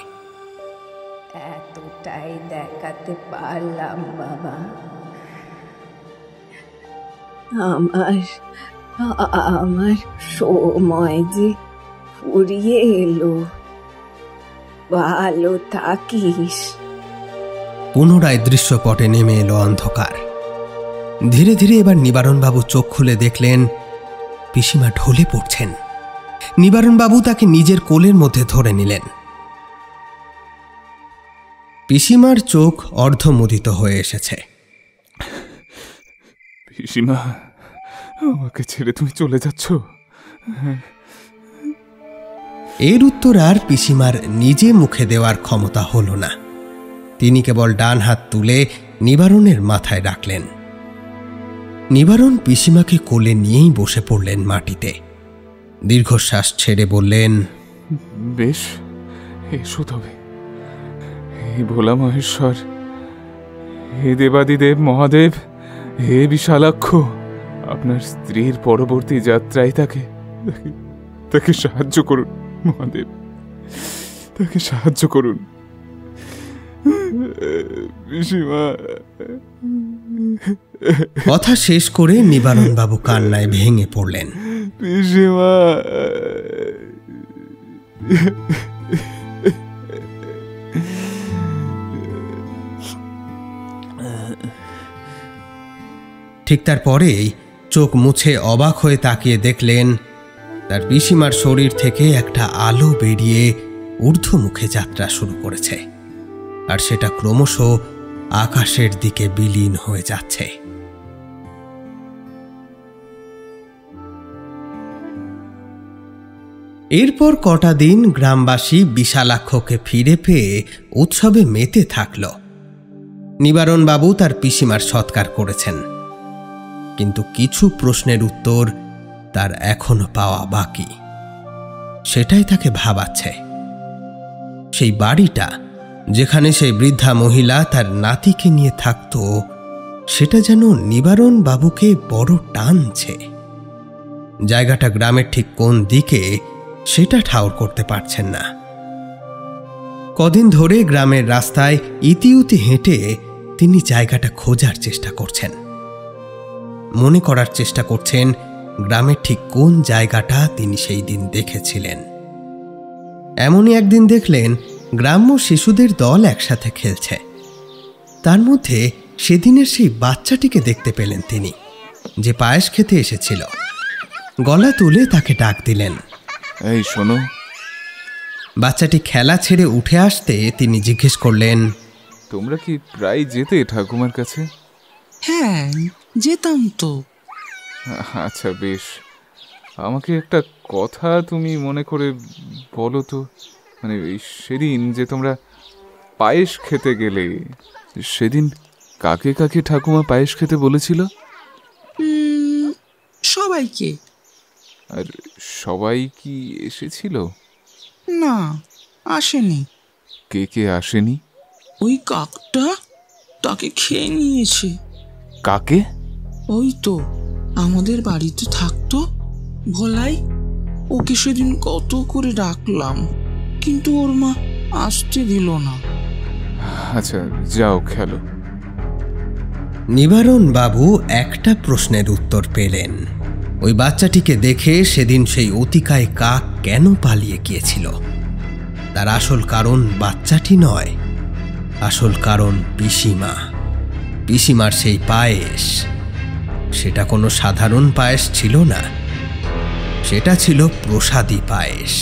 এতটাই দেখাতে পারলাম বাবা, আমার সময় যে ফুরিয়ে এলো। ভালো থাকিস। পুনরায় দৃশ্যপটে নেমে এলো অন্ধকার। ধীরে ধীরে এবার নিবারণবাবু চোখ খুলে দেখলেন পিসিমা ঢলে পড়ছেন। নিবারণবাবু তাকে নিজের কোলের মধ্যে ধরে নিলেন। পিসিমার চোখ অর্ধমুদিত হয়ে এসেছে। পিসিমা, আমাকে ছেড়ে তুমি চলে যাচ্ছ? এর উত্তর আর পিসিমার নিজে মুখে দেওয়ার ক্ষমতা হল না। তিনি কেবল ডান হাত তুলে নিবারণের মাথায় রাখলেন। নিবারণ পিসিমাকে কোলে নিয়েই বসে পড়লেন মাটিতে। দীর্ঘশ্বাস ছেড়ে বললেন, বেশ, এসো তবে। হে ভোলা মহেশ্বর, হে দেবাদিদেব মহাদেব, হে বিশালাক্ষ, আপনার স্ত্রীর পরবর্তী যাত্রায় তাকে সাহায্য করুন মহাদেব, তাকে সাহায্য করুন। পিসিমা। কথা শেষ করে নিবারণবাবু কান্নায় ভেঙে পড়লেন। পিসিমা। ঠিক তারপরেই চোখ মুছে অবাক হয়ে তাকিয়ে দেখলেন তার পিসিমার শরীর থেকে একটা আলো বেরিয়ে ঊর্ধ্বমুখে যাত্রা শুরু করেছে, আর সেটা ক্রমশ আকাশের দিকে বিলীন হয়ে যাচ্ছে। এরপর কটা দিন গ্রামবাসী বিশালাক্ষকে ফিরে পেয়ে উৎসবে মেতে থাকল। নিবারণবাবু তার পিসিমার সৎকার করেছেন, কিন্তু কিছু প্রশ্নের উত্তর তার এখনো পাওয়া বাকি। সেটাই তাকে ভাবাচ্ছে। সেই বাড়িটা যেখানে সেই বৃদ্ধা মহিলা তার নাতিকে নিয়ে থাকত, সেটা যেন নিবারণ বাবুকে বড় টানছে। জায়গাটা গ্রামের ঠিক কোন দিকে সেটা ঠাউর করতে পারছেন না। কদিন ধরে গ্রামের রাস্তায় ইতিউতি হেঁটে তিনি জায়গাটা খোঁজার চেষ্টা করছেন। মনে করার চেষ্টা করছেন গ্রামের ঠিক কোন জায়গাটা তিনি সেই দিন দেখেছিলেন। এমনই একদিন দেখলেন গ্রাম্য শিশুদের দল একসাথে খেলছে। তার মধ্যে সেদিনের সেই বাচ্চাটিকে দেখতে পেলেন তিনি, যে পায়েস খেতে এসেছিল। গলা তুলে তাকে ডাক দিলেন, এই শোনো। বাচ্চাটি খেলা ছেড়ে উঠে আসতে তিনি জিজ্ঞেস করলেন, তোমরা কি প্রায় যেতে ঠাকুমার কাছে? হ্যাঁ, যেতাম তো। আচ্ছা বেশ, আমাকে একটা কথা তুমি মনে করে বলো তো। মানে সেদিন যে তোমরা পায়েস খেতে গেলে, সেদিন কাকে কাকে ঠাকুমা পায়েস খেতে বলেছিল? সবাইকে। আর সবাই কি এসেছিল? না, আসেনি। কে কে আসেনি? ওই কাকটা, তাকে খেয়ে নিয়েছে। কাকে? ওই তো আমাদের বাড়িতে থাকতো ভোলাই। ওকে সেদিন কত করে ডাকলাম, কিন্তু ওর মা আসতে দিল না। আচ্ছা যাও খেলো। নিবারণ বাবু একটা প্রশ্নের উত্তর পেলেন। ওই বাচ্চাটিকে দেখে সেদিন সেই অতিকায় কাক কেন পালিয়ে গিয়েছিল। তার আসল কারণ বাচ্চাটি নয়, আসল কারণ পিসিমা। পিসিমার সেই পায়েস, সেটা কোনো সাধারণ পায়েস ছিল না, সেটা ছিল প্রসাদী পায়েস।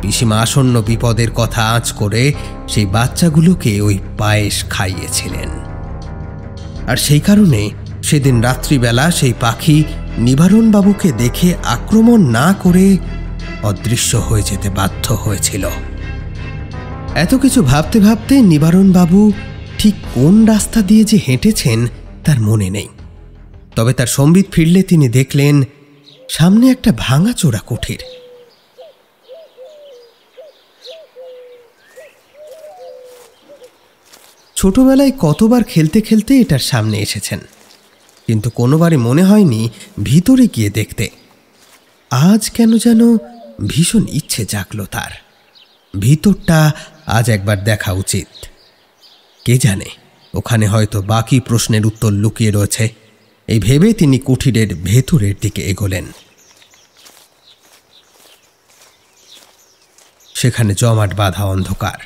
পিসিমা আসন্ন বিপদের কথা আঁচ করে সেই বাচ্চাগুলোকে ওই পায়েস খাইয়েছিলেন। আর সেই কারণে সেদিন রাত্রিবেলা সেই পাখি নিবারণবাবুকে দেখে আক্রমণ না করে অদৃশ্য হয়ে যেতে বাধ্য হয়েছিল। এত কিছু ভাবতে ভাবতে নিবারণবাবু ঠিক কোন রাস্তা দিয়ে যে হেঁটেছেন তার মনে নেই। তবে তার সম্বিত ফিরলে তিনি দেখলেন সামনে একটা ভাঙাচোরা কুঠির। ছোটবেলায় কতবার খেলতে খেলতে এটার সামনে এসেছেন, কিন্তু কোনোবারই মনে হয়নি ভিতরে গিয়ে দেখতে। আজ কেন যেন ভীষণ ইচ্ছে জাগলো তার, ভিতরটা আজ একবার দেখা উচিত। কে জানে ওখানে হয়তো বাকি প্রশ্নের উত্তর লুকিয়ে রয়েছে। এই ভেবে তিনি কুঠিরের ভেতরের দিকে এগোলেন। সেখানে জমাট বাঁধা অন্ধকার,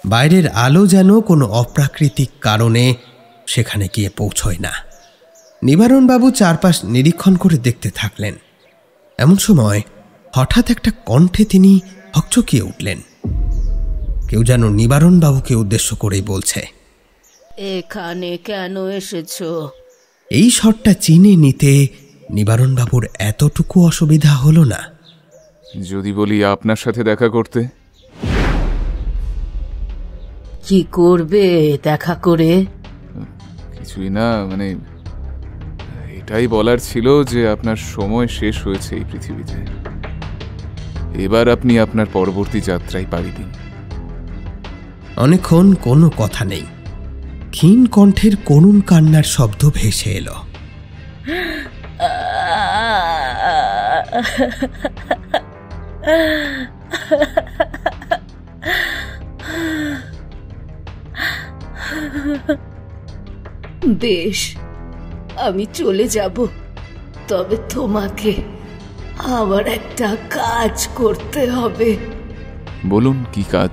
বাইরের আলো যেন কোনো অপ্রাকৃতিক কারণে সেখানে গিয়ে পৌঁছয় না। নিবারণবাবু চারপাশ নিরীক্ষণ করে দেখতে থাকলেন। এমন সময় হঠাৎ একটা কণ্ঠে তিনি হকচকিয়ে উঠলেন। কেউ যেন নিবারণবাবুকে উদ্দেশ্য করেই বলছে, এখানে কেন এসেছো? এই স্বরটা চিনে নিতে নিবারণবাবুর এতটুকু অসুবিধা হলো না। যদি বলি আপনার সাথে দেখা করতে। কি করবে দেখা করে? কিছুই না, মানে এটাই বলার ছিল যে আপনার সময় শেষ হয়েছে এই পৃথিবীতে। এবার আপনি আপনার পরবর্তী যাত্রায় পাড়ি দিন। অনেকক্ষণ কোনো কথা নেই। ক্ষীণ কণ্ঠের করুণ কান্নার শব্দ ভেসে এলো। বেশ, আমি চলে যাব, তবে তোমাকে আবার একটা কাজ করতে হবে। বলুন, কি কাজ?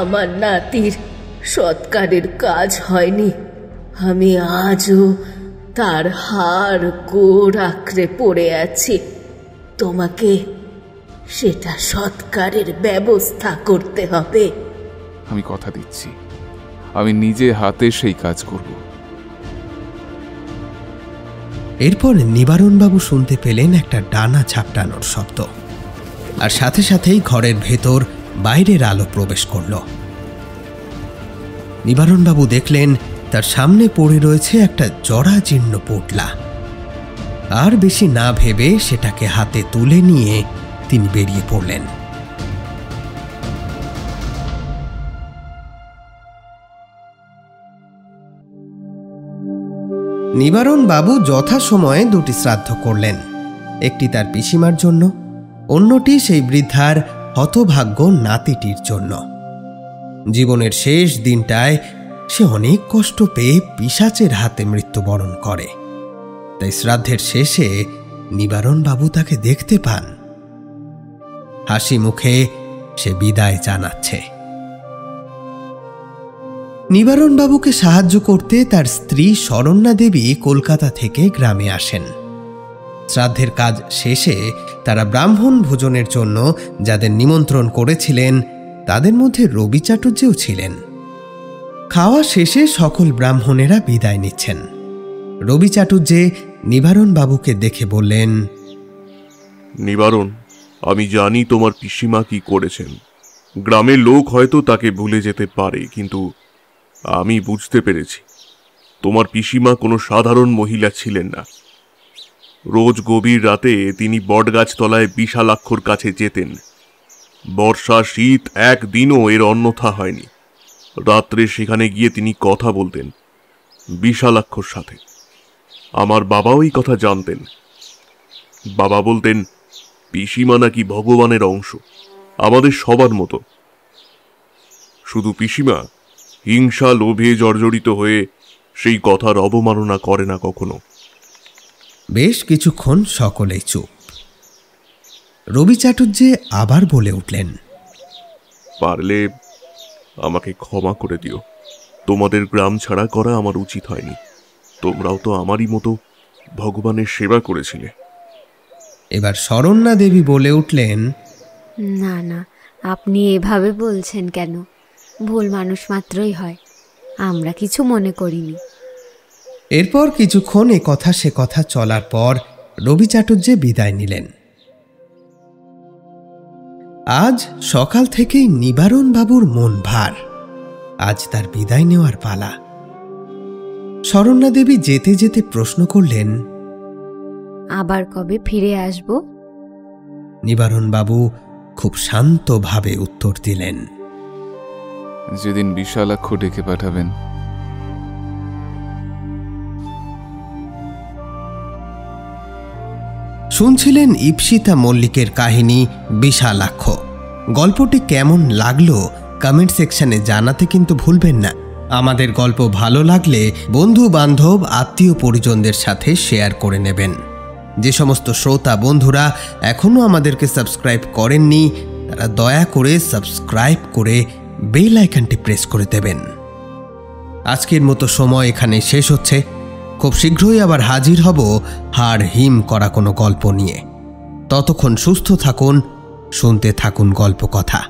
আমার নাতির সৎকারের কাজ হয়নি। আমি আজও তার হাড় গোড় আঁকড়ে পড়ে আছি। তোমাকে সেটা সৎকারের ব্যবস্থা করতে হবে। আমি কথা দিচ্ছি, আমি নিজে হাতে সেই কাজ করব। এরপর নিবারণবাবু শুনতে পেলেন একটা ডানা ঝাপটানোর শব্দ, আর সাথে সাথেই ঘরের ভেতর বাইরের আলো প্রবেশ করল। নিবারণবাবু দেখলেন তার সামনে পড়ে রয়েছে একটা জরাজীর্ণ পোটলা। আর বেশি না ভেবে সেটাকে হাতে তুলে নিয়ে তিনি বেরিয়ে পড়লেন। নিবারণবাবু যথাসময়ে দুটি শ্রাদ্ধ করলেন, একটি তার পিসিমার জন্য, অন্যটি সেই বৃদ্ধার হতভাগ্য নাতিটির জন্য। জীবনের শেষ দিনটায় সে অনেক কষ্ট পেয়ে পিশাচের হাতে মৃত্যুবরণ করে। তাই শ্রাদ্ধের শেষে নিবারণবাবু তাকে দেখতে পান। হাসি মুখে সে বিদায় জানাচ্ছে। নিবারণবাবুকে সাহায্য করতে তার স্ত্রী শরণ্যা দেবী কলকাতা থেকে গ্রামে আসেন। শ্রাদ্ধের কাজ শেষে তারা ব্রাহ্মণ ভোজনের জন্য যাদের নিমন্ত্রণ করেছিলেন তাদের মধ্যে রবি চাটুর্যেও ছিলেন। খাওয়া শেষে সকল ব্রাহ্মণেরা বিদায় নিচ্ছেন। রবি চাটুর্যে নিবারণবাবুকে দেখে বললেন, নিবারণ, আমি জানি তোমার পিসিমা কি করেছেন। গ্রামের লোক হয়তো তাকে ভুলে যেতে পারে, কিন্তু আমি বুঝতে পেরেছি তোমার পিসিমা কোনো সাধারণ মহিলা ছিলেন না। রোজ গভীর রাতে তিনি বটগাছতলায় বিশালাক্ষর কাছে যেতেন। বর্ষা শীত একদিনও এর অন্যথা হয়নি। রাত্রে সেখানে গিয়ে তিনি কথা বলতেন বিশালাক্ষর সাথে। আমার বাবাও এই কথা জানতেন। বাবা বলতেন পিসিমা নাকি ভগবানের অংশ, আমাদের সবার মতো। শুধু পিসিমা হিংসা লোভে জর্জরিত হয়ে সেই কথার অবমাননা করে না কখনো। বেশ কিছুক্ষণ সকলেই চুপ। রবি চাটুর্যে আবার বলে উঠলেন, পারলে আমাকে ক্ষমা করে দিও। তোমাদের গ্রাম ছাড়া করা আমার উচিত হয়নি। তোমরাও তো আমারই মতো ভগবানের সেবা করেছিলে। এবার শরণ্যা দেবী বলে উঠলেন, না না, আপনি এভাবে বলছেন কেন? ভুল মানুষ মাত্রই হয়, আমরা কিছু মনে করিনি। এরপর কিছুক্ষণ এ কথা সে কথা চলার পর রবি চাটুর্যে বিদায় নিলেন। আজ সকাল থেকেই নিবারণ বাবুর মন ভার। আজ তার বিদায় নেওয়ার পালা। শরণ্যা দেবী যেতে যেতে প্রশ্ন করলেন, আবার কবে ফিরে আসব? নিবারণ বাবু খুব শান্তভাবে উত্তর দিলেন, যেদিন বিশালাক্ষ ডেকে পাঠাবেন। শুনছিলেন ঈপ্সিতা মল্লিকের কাহিনী বিশালাক্ষ। গল্পটি কেমন লাগলো কমেন্ট সেকশনে জানাতে কিন্তু ভুলবেন না। আমাদের গল্প ভালো লাগলে বন্ধু বান্ধব আত্মীয় পরিজনদের সাথে শেয়ার করে নেবেন। যে সমস্ত শ্রোতা বন্ধুরা এখনও আমাদেরকে সাবস্ক্রাইব করেননি তারা দয়া করে সাবস্ক্রাইব করে বেল আইকনটি প্রেস করে দেবেন। আজকের মতো সময় এখানে শেষ হচ্ছে। খুব শীঘ্রই আবার হাজির হব হাড় হিম করা কোনো গল্প নিয়ে। ততক্ষণ সুস্থ থাকুন, শুনতে থাকুন গল্প কথা।